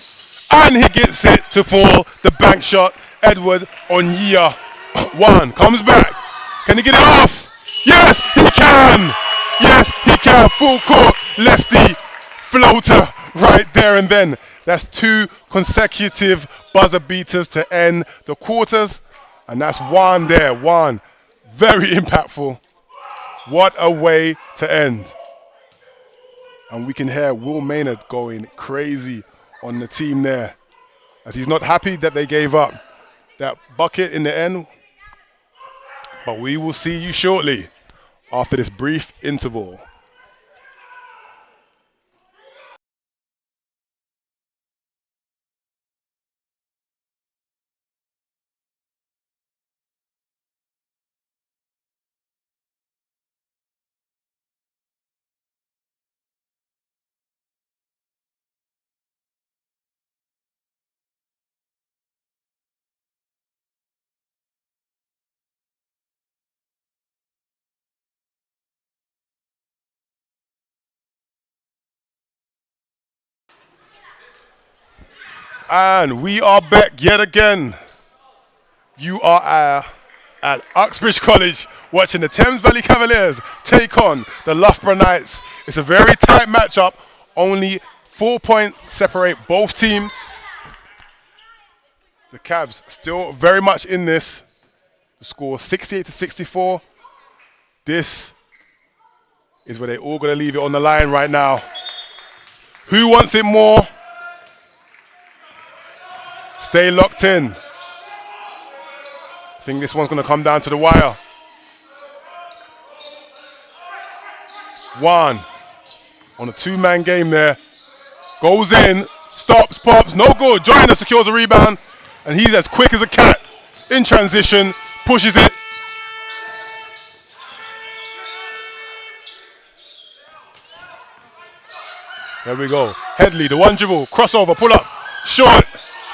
And he gets it to fall. The bank shot. Edward Onya. One. Comes back. Can he get it off? Yes, he can. Yes, he can. Full court. Lefty. Floater. Right there and then. That's two consecutive buzzer beaters to end the quarters. And that's one there. One. Very impactful. What a way to end. And we can hear Will Maynard going crazy on the team there, as he's not happy that they gave up that bucket in the end. But we will see you shortly after this brief interval. And we are back yet again. You are at Uxbridge College watching the Thames Valley Cavaliers take on the Loughborough Knights. It's a very tight matchup. Only 4 points separate both teams. The Cavs still very much in this. The score 68-64. This is where they all going to leave it on the line right now. Who wants it more? Stay locked in. I think this one's going to come down to the wire. One on a two-man game there. Goes in, stops, pops, no good. Joyner secures a rebound, and he's as quick as a cat. In transition, pushes it. There we go. Headley, the one dribble, crossover, pull up, short.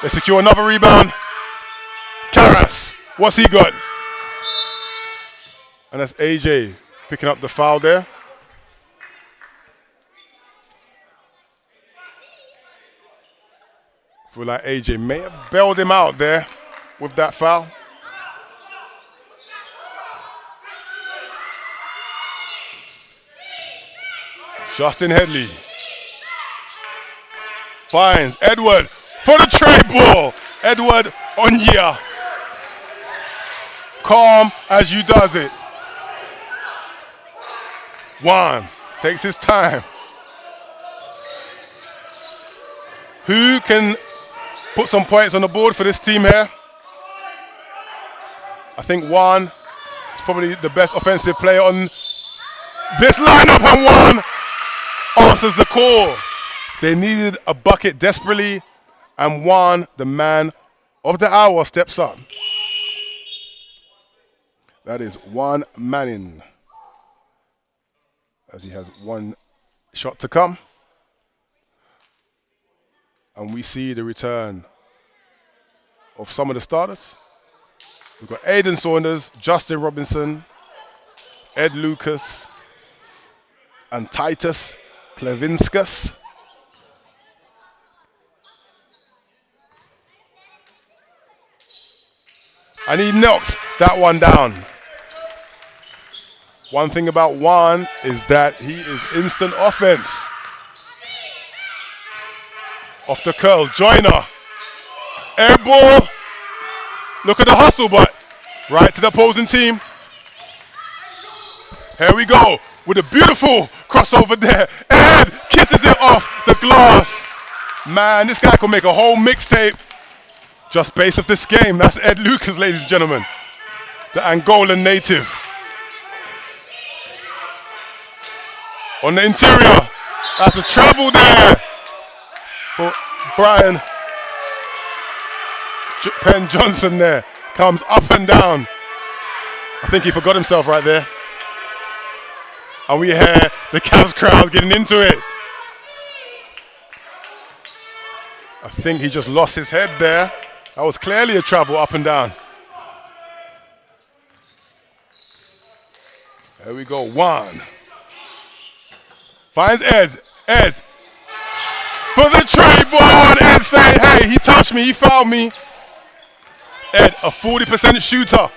They secure another rebound. Karras, what's he got? And that's AJ picking up the foul there. Feel like AJ may have bailed him out there with that foul. Justin Headley finds Edward for the trade ball. Edward Onyia. Calm as you does it. Juan takes his time. Who can put some points on the board for this team here? I think Juan is probably the best offensive player on this lineup, and Juan answers the call. They needed a bucket desperately, and Juan, the man of the hour, steps up. That is Juan Manning, as he has one shot to come. And we see the return of some of the starters. We've got Aiden Saunders, Justin Robinson, Ed Lucas, and Titus Klevinskas. And he knocks that one down. One thing about Juan is that he is instant offense. Off the curl, Joyner. Air ball. Look at the hustle, but right to the opposing team. Here we go with a beautiful crossover there. Ed kisses it off the glass. Man, this guy could make a whole mixtape just based off this game. That's Ed Lucas, ladies and gentlemen. The Angolan native. On the interior. That's a trouble there for Brian. Penn Johnson there comes up and down. I think he forgot himself right there. And we hear the Cavs crowd getting into it. I think he just lost his head there. That was clearly a travel up and down. There we go, Juan. Finds Ed. Ed. For the trade ball. And Ed saying, hey, he touched me, he fouled me. Ed, a 40% shooter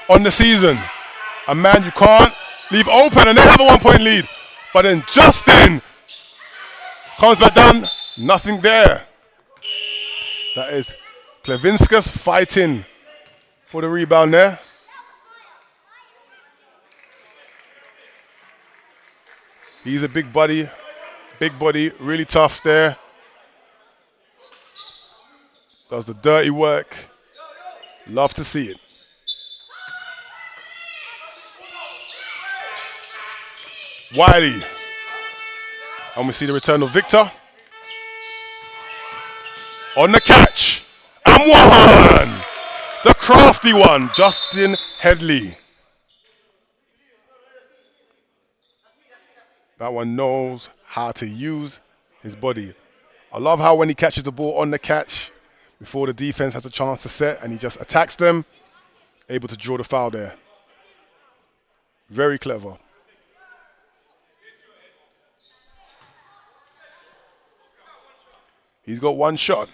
on the season. A man you can't leave open, and they have a 1 point lead. But then Justin comes back down. Nothing there. That is Klevinskas fighting for the rebound there. He's a big body, really tough there. Does the dirty work. Love to see it. Wiley. And we see the return of Victor. On the catch. And one! The crafty one, Justin Headley. That one knows how to use his body. I love how when he catches the ball on the catch, before the defense has a chance to set, and he just attacks them, able to draw the foul there. Very clever. He's got one shot.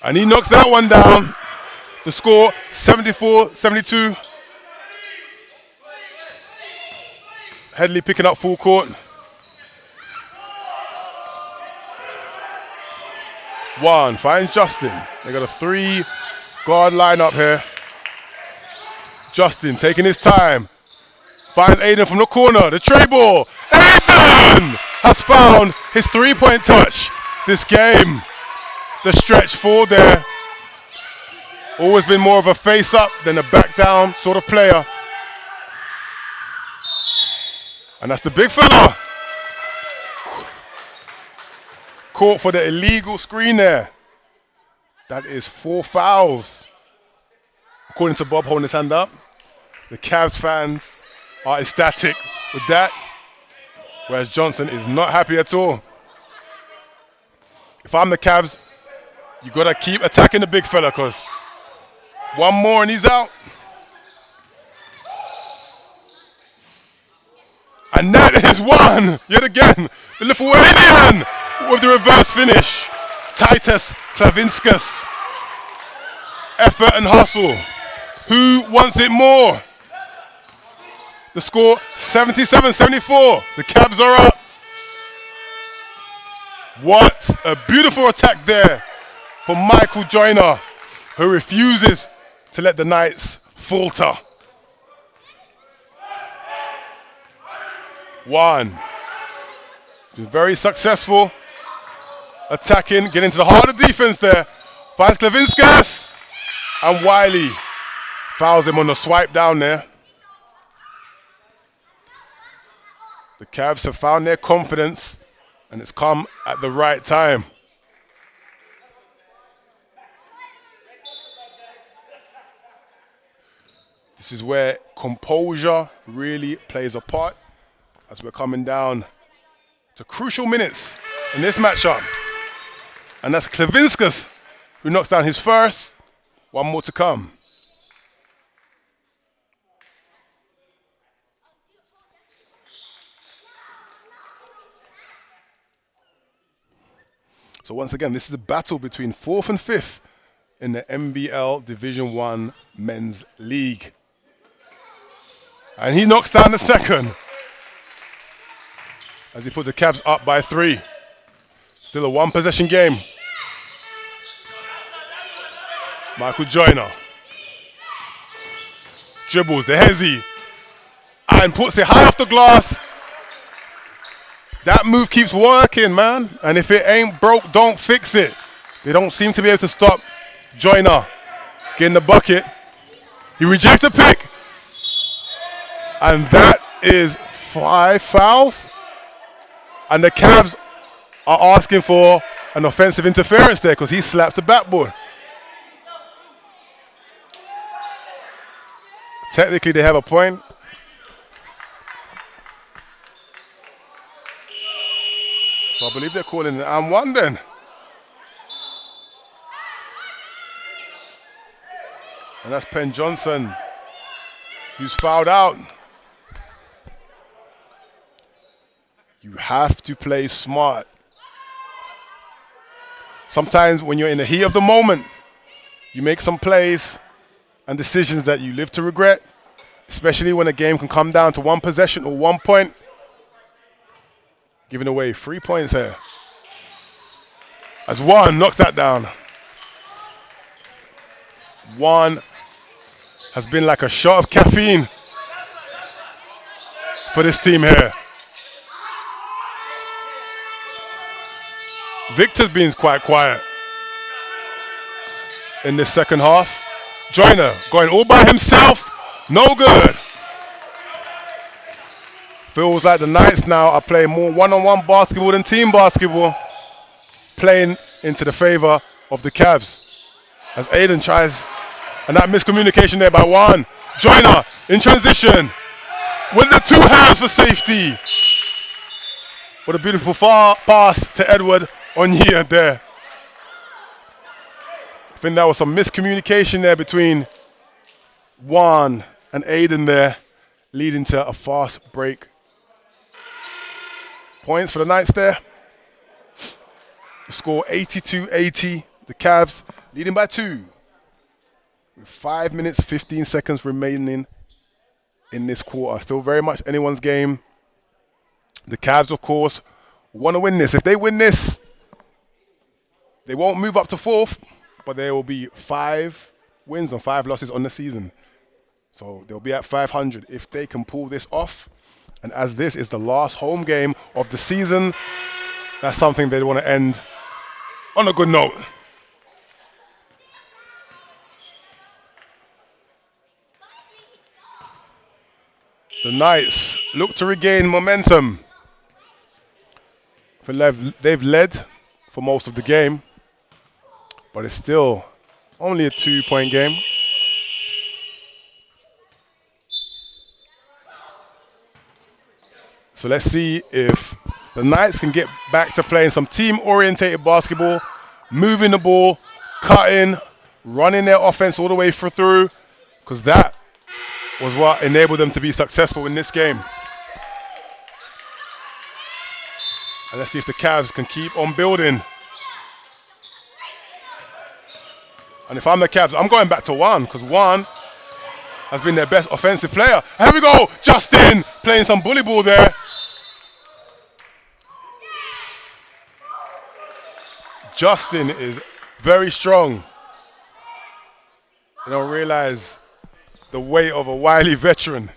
And he knocks that one down. The score, 74-72. Headley picking up full court. One, finds Justin. They got a 3-guard lineup here. Justin taking his time. Finds Aiden from the corner. The tray ball. Aiden has found his 3-point touch this game. The stretch four there. Always been more of a face up than a back down sort of player. And that's the big fella. Caught for the illegal screen there. That is 4 fouls. According to Bob holding his hand up. The Cavs fans are ecstatic with that. Whereas Johnson is not happy at all. If I'm the Cavs, you got to keep attacking the big fella because one more and he's out. And that is one, yet again, the Lithuanian with the reverse finish. Titus Klavinskas. Effort and hustle. Who wants it more? The score, 77-74. The Cavs are up. What a beautiful attack there from Michael Joyner, who refuses to let the Knights falter. One. Been very successful. Attacking, getting into the heart of the defense there. Finds Klavinskas. And Wiley fouls him on the swipe down there. The Cavs have found their confidence, and it's come at the right time. This is where composure really plays a part as we're coming down to crucial minutes in this matchup. And that's Klavinskas who knocks down his first. One more to come. So once again, this is a battle between 4th and 5th in the NBL Division 1 Men's League. And he knocks down the second as he put the Cavs up by 3. Still a 1-possession game. Michael Joyner dribbles the hezzy and puts it high off the glass. That move keeps working, man. And if it ain't broke, don't fix it. They don't seem to be able to stop Joyner getting the bucket. He rejects the pick. And that is 5 fouls. And the Cavs are asking for an offensive interference there because he slaps the backboard. Technically, they have a point. So I believe they're calling it and one then. And that's Penn Johnson, who's fouled out. You have to play smart. Sometimes when you're in the heat of the moment, you make some plays and decisions that you live to regret, especially when a game can come down to 1 possession or 1 point. Giving away 3 points here. As one knocks that down. One has been like a shot of caffeine for this team here. Victor's been quite quiet. in this second half. Joyner going all by himself. No good. Feels like the Knights now are playing more one-on-one basketball than team basketball. Playing into the favour of the Cavs. As Aiden tries, and that miscommunication there by Juan. Joyner in transition with the two hands for safety. What a beautiful far pass to Edward Onyia there. I think that was some miscommunication there between Juan and Aiden there, leading to a fast break. Points for the Knights there. The score 82-80. The Cavs leading by 2. With 5 minutes, 15 seconds remaining in this quarter. Still very much anyone's game. The Cavs, of course, want to win this. If they win this, they won't move up to 4th, but there will be 5 wins and 5 losses on the season. So they'll be at 500 if they can pull this off. And as this is the last home game of the season, that's something they want to end on a good note. The Knights look to regain momentum. They've led for most of the game, but it's still only a 2-point game. So let's see if the Knights can get back to playing some team-orientated basketball, moving the ball, cutting, running their offense all the way through, because that was what enabled them to be successful in this game. And let's see if the Cavs can keep on building. And if I'm the Cavs, I'm going back to Juan, because Juan has been their best offensive player. Here we go, Justin playing some bully ball there. Justin is very strong. You don't realize the weight of a wily veteran.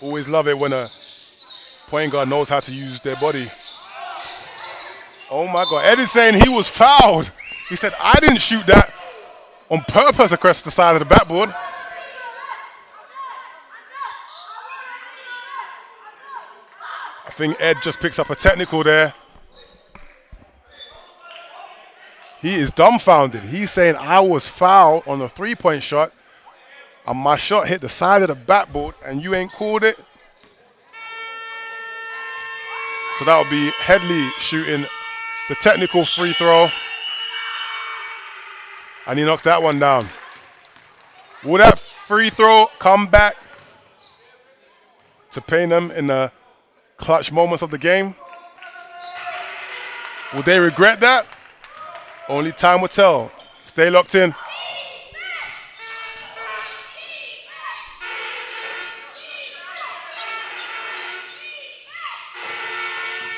Always love it when a point guard knows how to use their body. Oh my God, Ed is saying he was fouled. He said, I didn't shoot that on purpose across the side of the backboard. I think Ed just picks up a technical there. He is dumbfounded. He's saying I was fouled on a 3-point shot and my shot hit the side of the backboard and you ain't called it. So that would be Headley shooting the technical free throw. And he knocks that one down. Will that free throw come back to pay them in the clutch moments of the game? Will they regret that? Only time will tell. Stay locked in.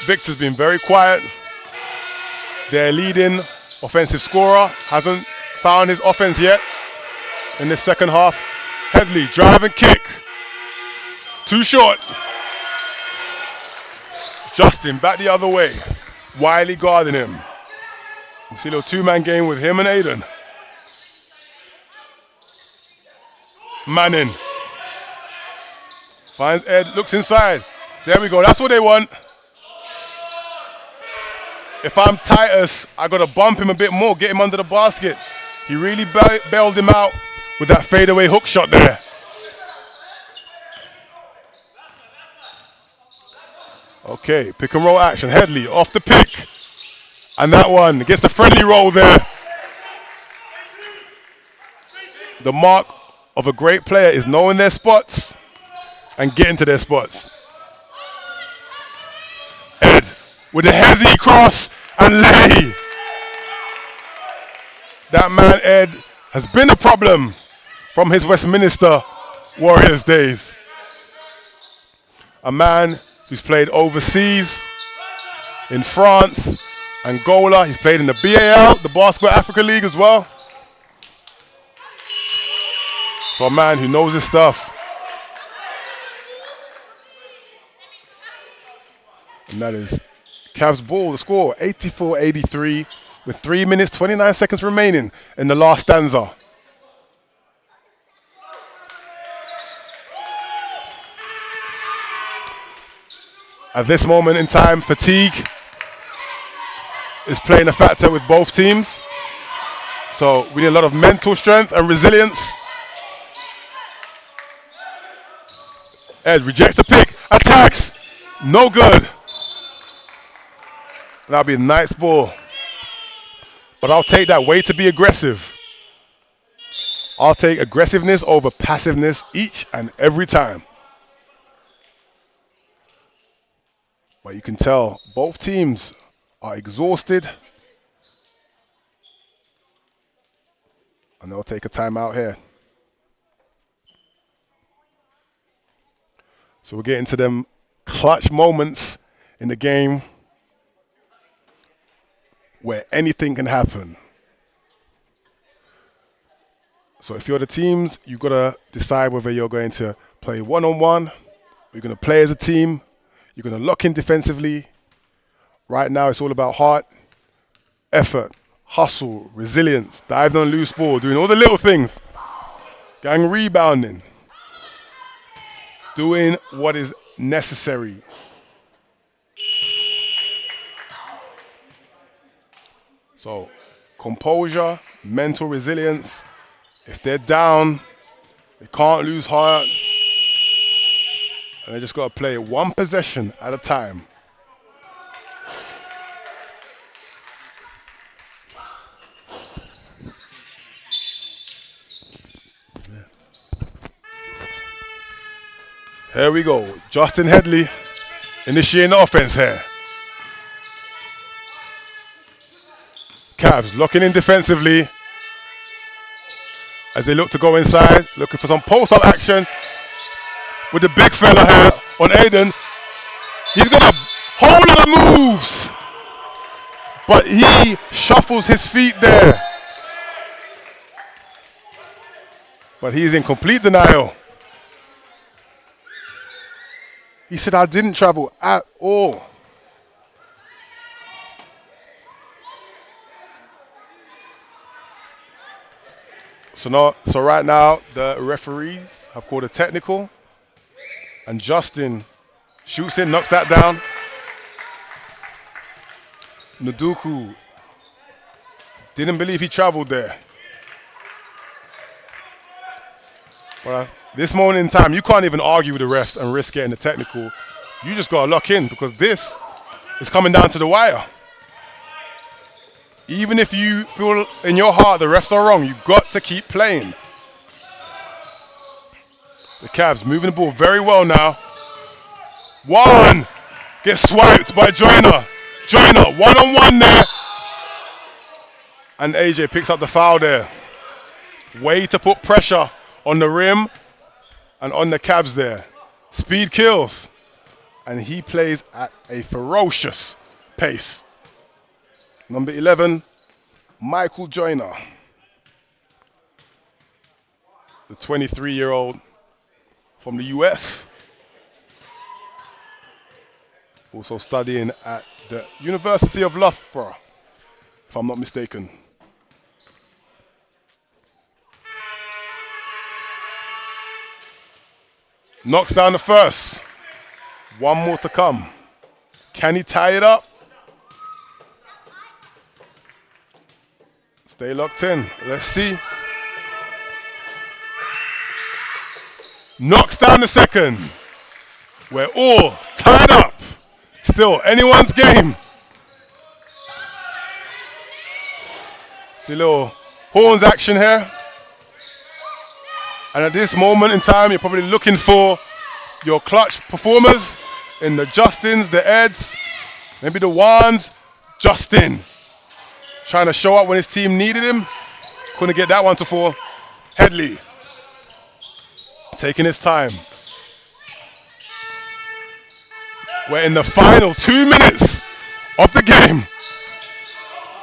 Victor's been very quiet. Their leading offensive scorer hasn't found his offense yet in this second half. Headley, drive and kick. Too short. Justin back the other way. Wiley guarding him. You see a little 2-man game with him and Aiden. Manning. Finds Ed, looks inside. There we go, that's what they want. If I'm Titus, I got to bump him a bit more, get him under the basket. He really bailed him out with that fadeaway hook shot there. Okay, pick and roll action. Headley off the pick. And that one gets the friendly roll there. The mark of a great player is knowing their spots and getting to their spots. Ed with a hezzy cross and lay. That man Ed has been a problem from his Westminster Warriors days. A man who's played overseas in France, Angola. He's played in the BAL, the Basketball Africa League as well. So a man who knows his stuff. And that is Cavs ball, the score 84-83. with 3 minutes 29 seconds remaining in the last stanza. At this moment in time, fatigue is playing a factor with both teams. So we need a lot of mental strength and resilience. Ed rejects the pick, attacks, no good. That'll be a nice ball. But I'll take that way to be aggressive. I'll take aggressiveness over passiveness each and every time. But you can tell both teams are exhausted. And they'll take a timeout here. So we're getting to them clutch moments in the game where anything can happen. So if you're the teams, you've got to decide whether you're going to play one-on-one, or you're going to play as a team, you're going to lock in defensively. Right now it's all about heart, effort, hustle, resilience, diving on loose ball, doing all the little things, gang rebounding, doing what is necessary. So composure, mental resilience. If they're down, they can't lose heart. And they just got to play one possession at a time. Here we go. Justin Headley initiating the offense here. Cavs locking in defensively as they look to go inside, looking for some post-up action with the big fella here on Aiden. He's got a whole lot of moves, but he shuffles his feet there. But he's in complete denial. He said, I didn't travel at all. So right now, the referees have called a technical. And Justin shoots in, knocks that down. Nduku didn't believe he traveled there. But this moment in time, you can't even argue with the refs and risk getting the technical. You just got to lock in because this is coming down to the wire. Even if you feel in your heart the refs are wrong, you've got to keep playing. The Cavs moving the ball very well now. One gets swiped by Joyner. Joyner one-on-one there. And AJ picks up the foul there. Way to put pressure on the rim and on the Cavs there. Speed kills. And he plays at a ferocious pace. Number 11, Michael Joyner. The 23-year-old from the US. Also studying at the University of Loughborough, if I'm not mistaken. Knocks down the first. One more to come. Can he tie it up? Stay locked in. Let's see. Knocks down the second. We're all tied up. Still anyone's game. See a little horns action here. And at this moment in time, you're probably looking for your clutch performers in the Justins, the Eds, maybe the Wans. Justin trying to show up when his team needed him. Couldn't get that one to fall. Headley taking his time. We're in the final 2 minutes of the game.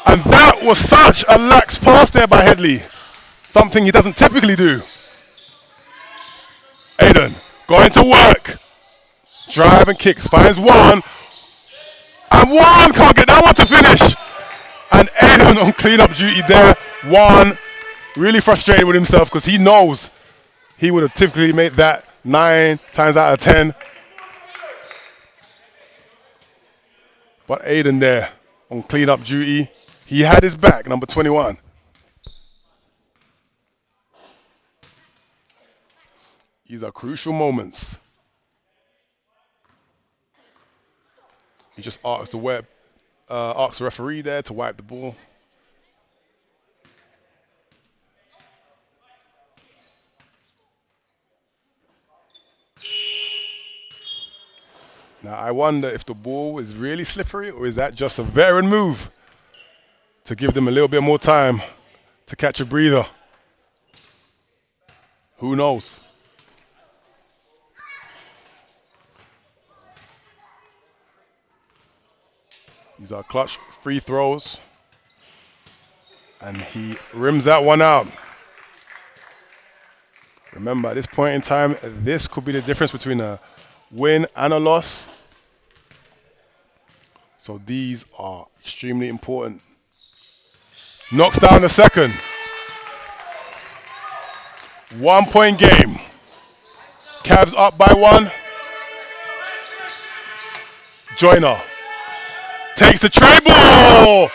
And that was such a lax pass there by Headley. Something he doesn't typically do. Aiden going to work. Drive and kicks. Finds one. And one can't get that one to finish. And Aiden on clean-up duty there. One, really frustrated with himself because he knows he would have typically made that 9 times out of 10. But Aiden there on clean-up duty. He had his back, number 21. These are crucial moments. He just asks asks the referee there to wipe the ball. Now I wonder if the ball is really slippery or is that just a veteran move to give them a little bit more time to catch a breather. Who knows? These are clutch free throws. And he rims that one out. Remember, at this point in time, this could be the difference between a win and a loss. So these are extremely important. Knocks down the second. 1 point game. Cavs up by 1. Joyner takes the tray ball.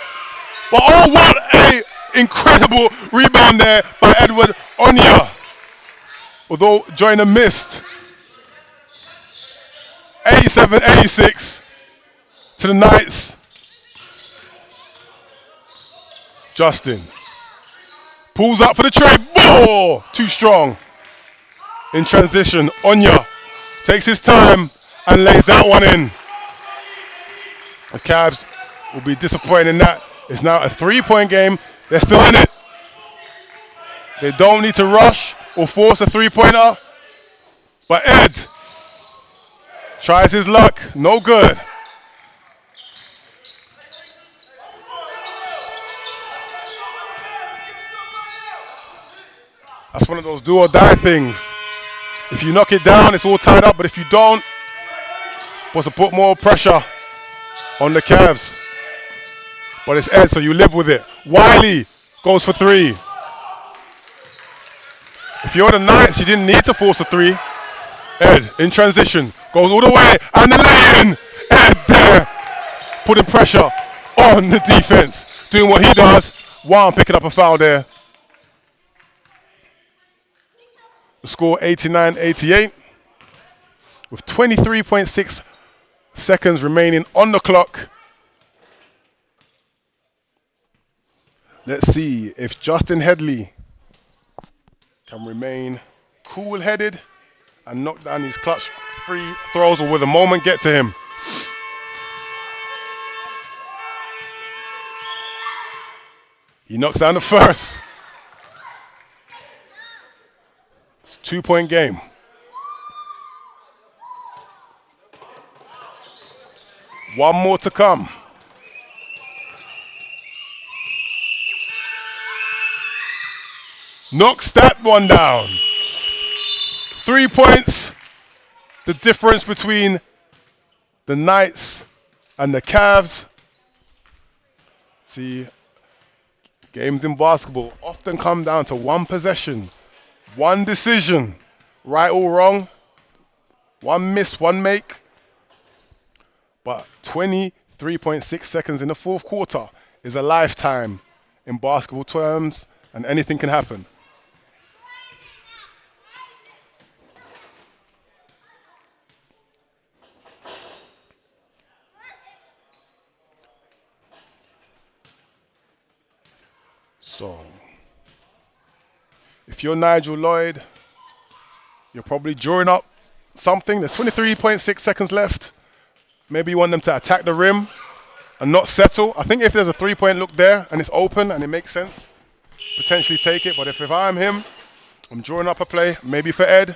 But oh, what a incredible rebound there by Edward Onya. Although Joyner missed. 87-86 to the Knights. Justin pulls up for the tray ball. Too strong. In transition, Onya takes his time and lays that one in. The Cavs will be disappointed in that. It's now a 3-point game. They're still in it. They don't need to rush or force a 3-pointer. But Ed tries his luck. No good. That's one of those do or die things. If you knock it down, it's all tied up. But if you don't, supposed to put more pressure on the Cavs. But it's Ed, so you live with it. Wiley goes for 3. If you're the Knights, you didn't need to force a 3. Ed, in transition, goes all the way, and the lay-in. Ed there, putting pressure on the defense. Doing what he does. One picking up a foul there. The score 89-88. With 23.6 seconds remaining on the clock. Let's see if Justin Headley can remain cool-headed and knock down these clutch free throws, or will the moment get to him? He knocks down the first. It's a 2-point game. One more to come. Knocks that one down. 3 points. The difference between the Knights and the Cavs. See, games in basketball often come down to one possession, one decision, right or wrong, one miss, one make. But 23.6 seconds in the fourth quarter is a lifetime in basketball terms, and anything can happen. So, if you're Nigel Lloyd, you're probably drawing up something. There's 23.6 seconds left. Maybe you want them to attack the rim and not settle. I think if there's a 3-point look there and it's open and it makes sense, potentially take it. But if I'm him, I'm drawing up a play, maybe for Ed,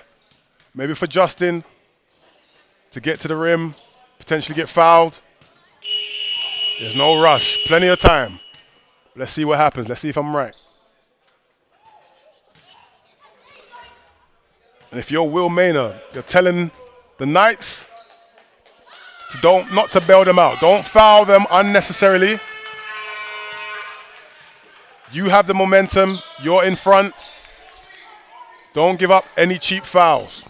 maybe for Justin, to get to the rim, potentially get fouled. There's no rush, plenty of time. Let's see what happens. Let's see if I'm right. And if you're Will Maynard, you're telling the Knights not to bail them out. Don't foul them unnecessarily. You have the momentum. You're in front. Don't give up any cheap fouls.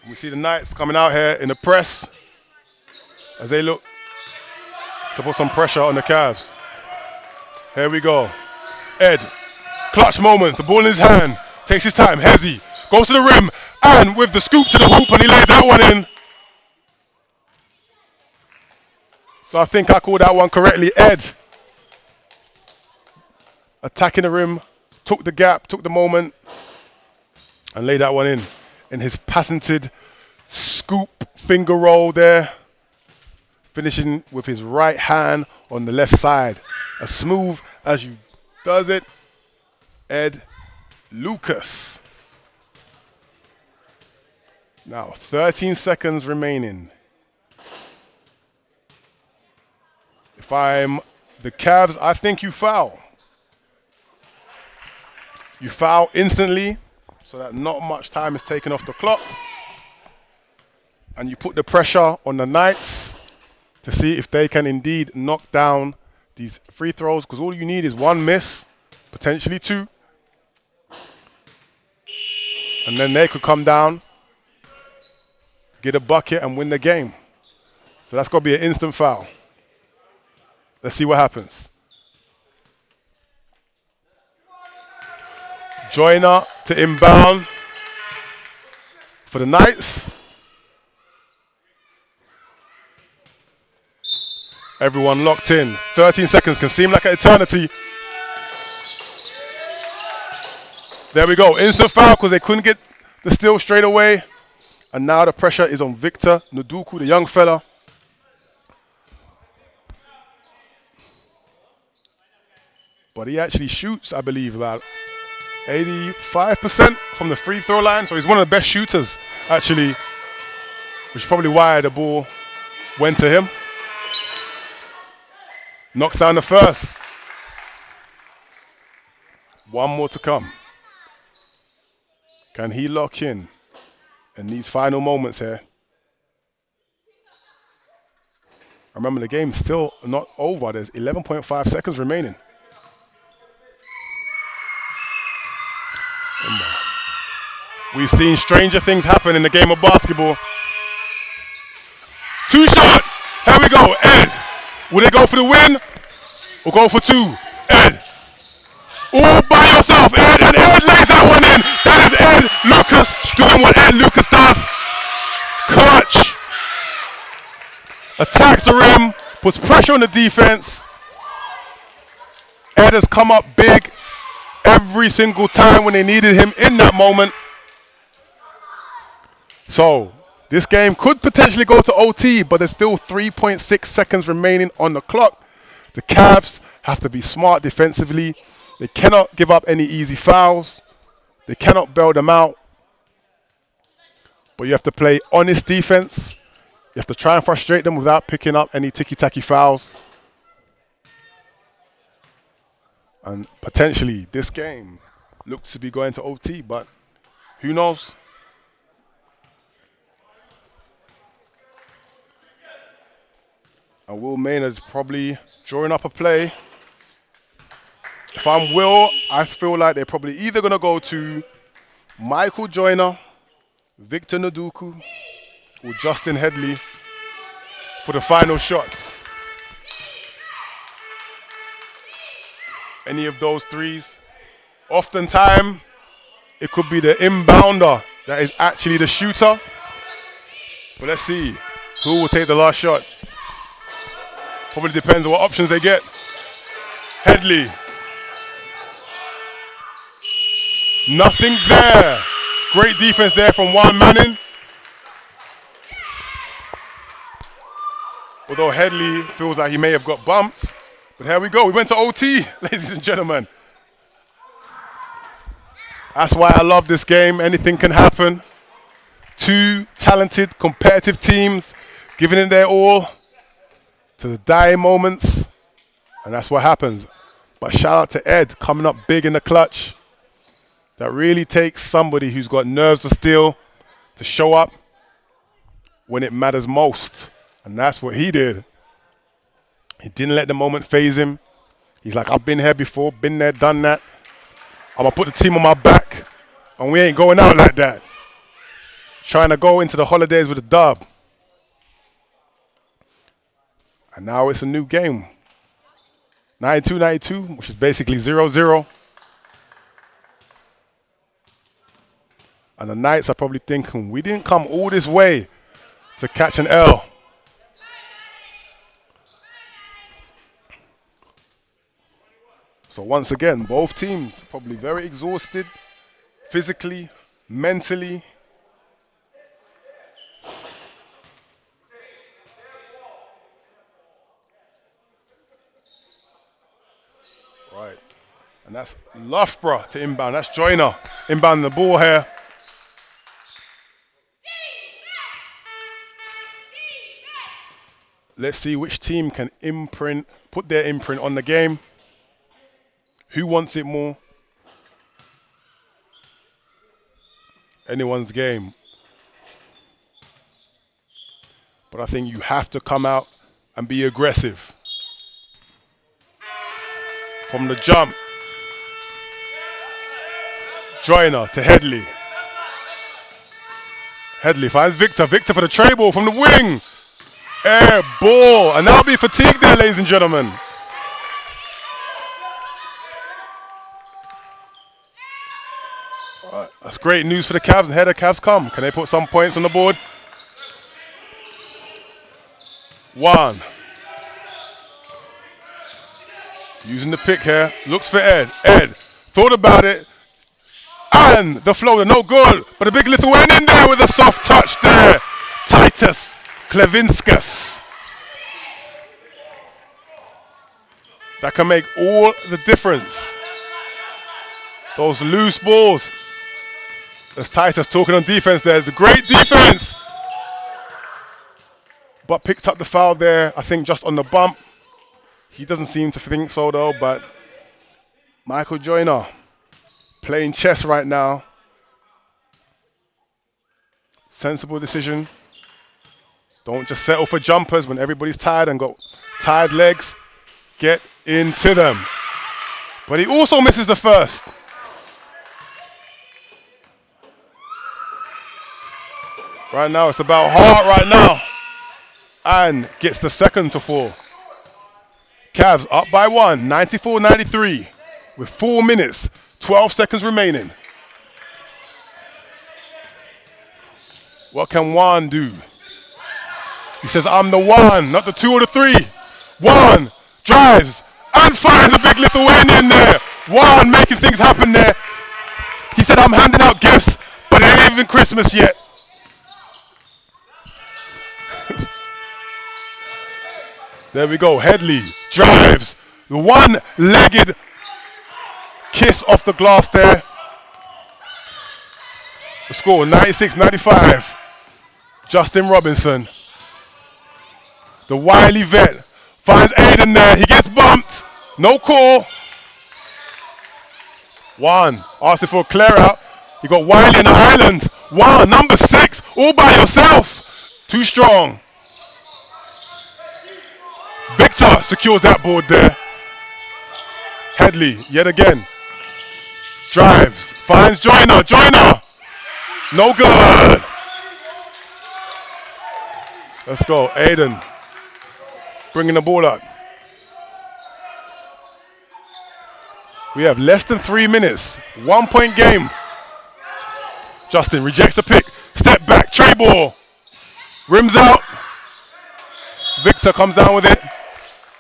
We see the Knights coming out here in the press as they look to put some pressure on the Cavs. Here we go. Ed, clutch moments. The ball in his hand. Takes his time. Hezzy goes to the rim and with the scoop to the hoop and he lays that one in. So I think I called that one correctly. Ed attacking the rim, took the gap, took the moment and laid that one in his patented scoop finger roll there. Finishing with his right hand on the left side. As smooth as you does it, Ed Lucas. Now, 13 seconds remaining. If I'm the Cavs, I think you foul. You foul instantly so that not much time is taken off the clock. And you put the pressure on the Knights to see if they can indeed knock down these free throws, because all you need is one miss, potentially two, and then they could come down, get a bucket and win the game. So that's got to be an instant foul. Let's see what happens. Joyner to inbound for the Knights. Everyone locked in. 13 seconds can seem like an eternity. There we go. Instant foul because they couldn't get the steal straight away. And now the pressure is on Victor Nduku, the young fella. But he actually shoots, I believe, about 85% from the free throw line. So he's one of the best shooters, actually, which is probably why the ball went to him. Knocks down the first. One more to come. Can he lock in these final moments here? Remember, the game's still not over. There's 11.5 seconds remaining. We've seen stranger things happen in the game of basketball. Two shot. Here we go. Ed. Will they go for the win or go for two? Ed. All by yourself, Ed. And Ed lays that one in. That is Ed Lucas doing what Ed Lucas does. Clutch. Attacks the rim. Puts pressure on the defense. Ed has come up big every single time when they needed him in that moment. So this game could potentially go to OT, but there's still 3.6 seconds remaining on the clock. The Cavs have to be smart defensively. They cannot give up any easy fouls. They cannot bail them out. But you have to play honest defense. You have to try and frustrate them without picking up any ticky-tacky fouls. And potentially this game looks to be going to OT, but who knows? And Will Maynard's probably drawing up a play. If I'm Will, I feel like they're probably either going to go to Michael Joyner, Victor Nduku, or Justin Headley for the final shot. Any of those threes. Oftentimes, it could be the inbounder that is actually the shooter. But let's see who will take the last shot. Probably depends on what options they get. Headley. Nothing there. Great defense there from Juan Manning. Although Headley feels like he may have got bumped. But here we go. We went to OT, ladies and gentlemen. That's why I love this game. Anything can happen. Two talented, competitive teams giving it their all to the dying moments. And that's what happens. But shout out to Ed coming up big in the clutch. That really takes somebody who's got nerves of steel to show up when it matters most. And that's what he did. He didn't let the moment phase him. He's like, I've been here before, been there, done that. I'm going to put the team on my back. And we ain't going out like that. Trying to go into the holidays with a dub. And now it's a new game. 92-92, which is basically 0-0. And the Knights are probably thinking, we didn't come all this way to catch an L. So once again, both teams probably very exhausted, physically, mentally. Right. And that's Loughborough to inbound. That's Joyner inbounding the ball here. Let's see which team can put their imprint on the game. Who wants it more? Anyone's game. But I think you have to come out and be aggressive. From the jump. Joyner to Headley. Headley finds Victor. Victor for the tray ball from the wing. Air ball. And that'll be fatigue there, ladies and gentlemen. Right, that's great news for the Cavs. And here the Cavs come. Can they put some points on the board? One. Using the pick here. Looks for Ed. Ed thought about it. And the floater, no good. But a big Lithuanian there with a soft touch there. Titus Klevinskas. That can make all the difference. Those loose balls. There's Titus talking on defense there. The great defense. But picked up the foul there, I think just on the bump. He doesn't seem to think so though, but Michael Joyner playing chess right now. Sensible decision. Don't just settle for jumpers when everybody's tired and got tired legs. Get into them. But he also misses the first. Right now, it's about heart right now. And gets the second to fall. Cavs up by 1, 94-93. With 4 minutes, 12 seconds remaining. What can Juan do? He says, I'm the one, not the 2 or the 3. Juan drives and finds a big Lithuanian there. Juan making things happen there. He said, I'm handing out gifts, but it ain't even Christmas yet. There we go. Headley drives. The one-legged kiss off the glass there. The score 96-95. Justin Robinson. The wily vet finds Aiden there. He gets bumped. No call. Juan asking for a clear out. You got Wiley in the island. Juan, number 6, all by yourself. Too strong. Victor secures that board there. Headley, yet again. Drives, finds Joyner. Joyner! No good. Let's go. Aiden bringing the ball up. We have less than 3 minutes. 1 point game. Justin rejects the pick. Step back. Tray ball. Rims out. Victor comes down with it.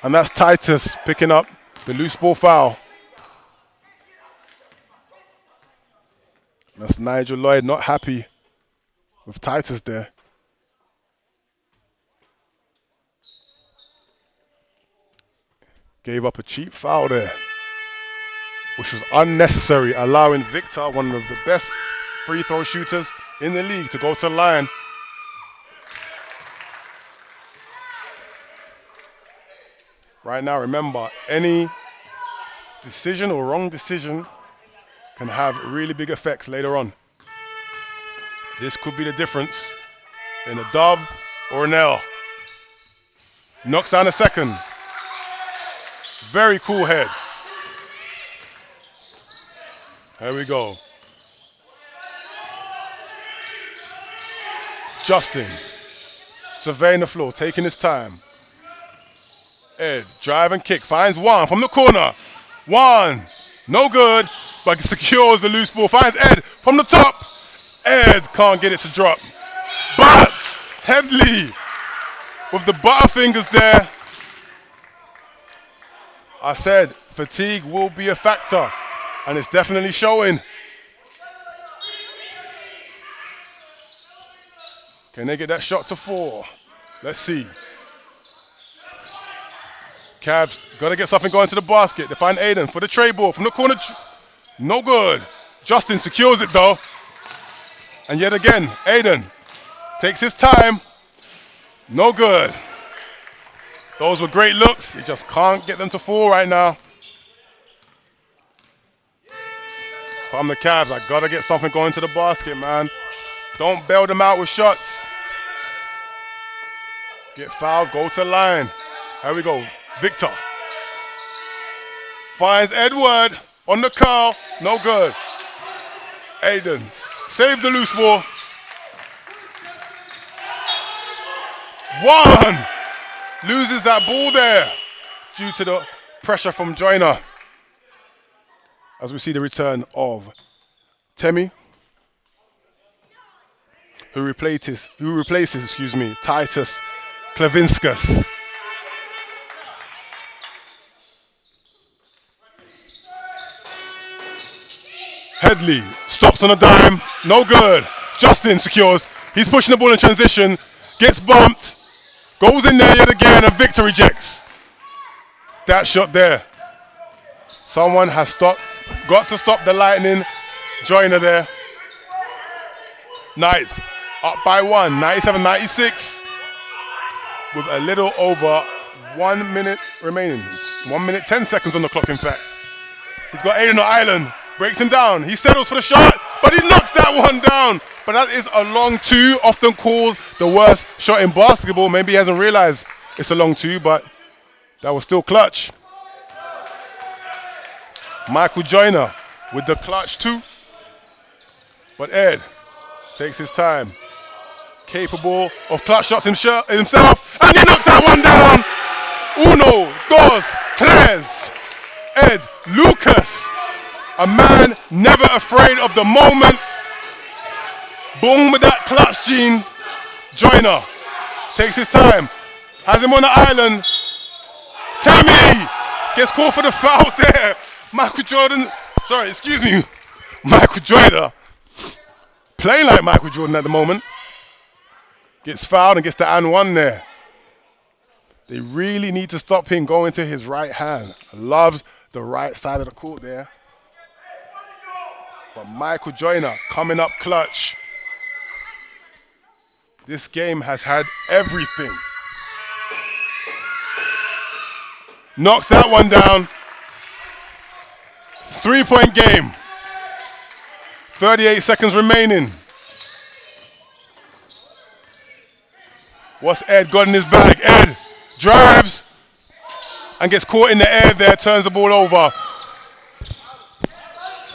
And that's Titus picking up the loose ball foul. That's Nigel Lloyd not happy with Titus there. Gave up a cheap foul there, which was unnecessary, allowing Victor, one of the best free throw shooters in the league, to go to the line. Right now, remember, any decision or wrong decision can have really big effects later on. This could be the difference in a dub or an L. Knocks down a second. Very cool head. Here we go. Justin surveying the floor, taking his time. Ed, drive and kick, finds one from the corner. One, no good, but secures the loose ball. Finds Ed from the top. Ed can't get it to drop. But Headley with the butterfingers there. I said fatigue will be a factor, and it's definitely showing. Can they get that shot to 4? Let's see. Cavs got to get something going to the basket. They find Aiden for the tray ball from the corner. No good. Justin secures it though. And yet again, Aiden takes his time. No good. Those were great looks. He just can't get them to 4 right now. From the Cavs, I got to get something going to the basket, man. Don't bail them out with shots. Get fouled, go to the line. Here we go. Victor finds Edward on the curl. No good. Aiden save the loose ball. One loses that ball there due to the pressure from Joyner. As we see the return of Temi, who replaces Titus Klavinskas. Headley stops on a dime, no good. Justin secures. He's pushing the ball in transition, gets bumped, goes in there yet again, and Victor rejects. That shot there. Someone has got to stop the Lightning. Joyner there. Knights up by 1, 97-96, with a little over 1 minute remaining. 1 minute 10 seconds on the clock, in fact. He's got Aiden on the island. Breaks him down. He settles for the shot, but he knocks that one down. But that is a long 2, often called the worst shot in basketball. Maybe he hasn't realized it's a long 2, but that was still clutch. Michael Joyner with the clutch 2. But Ed takes his time. Capable of clutch shots himself, and he knocks that one down. 1, 2, 3. Ed Lucas. A man never afraid of the moment. Boom with that clutch gene. Joyner takes his time. Has him on the island. Tammy gets called for the foul there. Michael Joyner. Playing like Michael Jordan at the moment. Gets fouled and gets the and 1 there. They really need to stop him going to his right hand. Loves the right side of the court there. But Michael Joyner coming up clutch. This game has had everything. Knocks that one down. 3-point game. 38 seconds remaining. What's Ed got in his bag? Ed drives and gets caught in the air there, turns the ball over.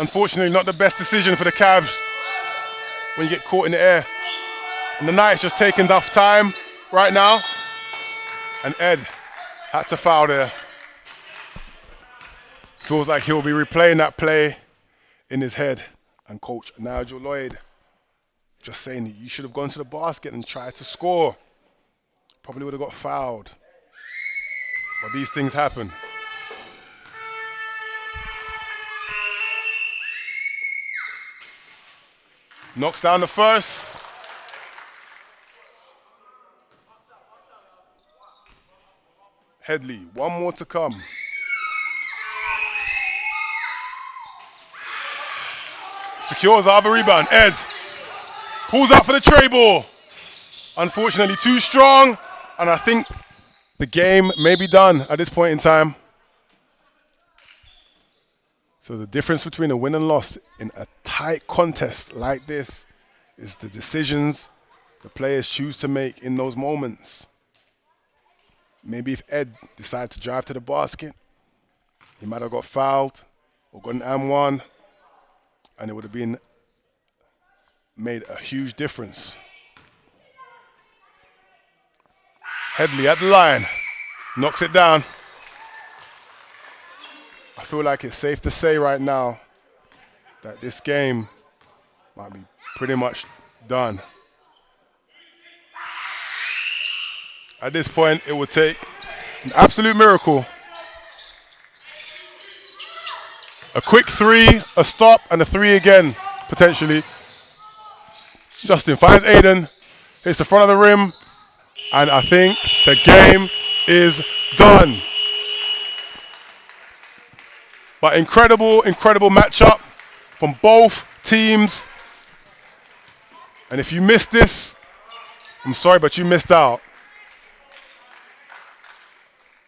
Unfortunately, not the best decision for the Cavs when you get caught in the air. And the Knights just taking enough time right now. And Ed had to foul there. Feels like he'll be replaying that play in his head. And Coach Nigel Lloyd just saying that you should have gone to the basket and tried to score. Probably would have got fouled. But these things happen. Knocks down the first. Headley, 1 more to come. Secures the other rebound. Ed pulls out for the tray ball. Unfortunately, too strong. And I think the game may be done at this point in time. So the difference between a win and loss in a tight contest like this is the decisions the players choose to make in those moments. Maybe if Ed decided to drive to the basket, He might have got fouled or got an M1, and it would have been made a huge difference. Headley at the line, knocks it down. I feel like it's safe to say right now that this game might be pretty much done. At this point, it would take an absolute miracle. A quick three, a stop, and a three again, potentially. Justin finds Aiden, hits the front of the rim, and I think the game is done. But incredible, incredible matchup from both teams. And if you missed this, I'm sorry, but you missed out.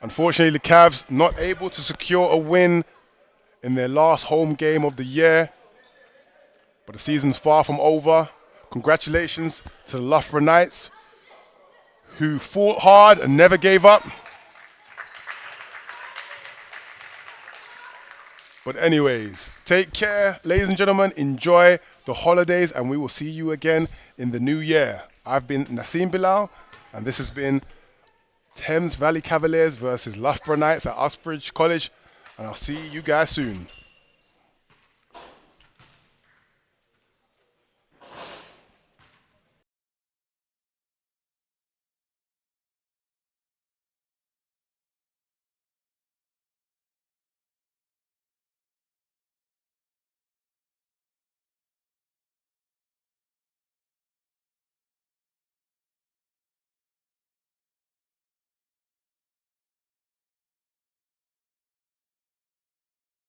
Unfortunately, the Cavs not able to secure a win in their last home game of the year. But the season's far from over. Congratulations to the Loughborough Knights, who fought hard and never gave up. But anyways, take care, ladies and gentlemen. Enjoy the holidays, and we will see you again in the new year. I've been Nassim Bilal, and this has been Thames Valley Cavaliers versus Loughborough Knights at Uxbridge College, and I'll see you guys soon.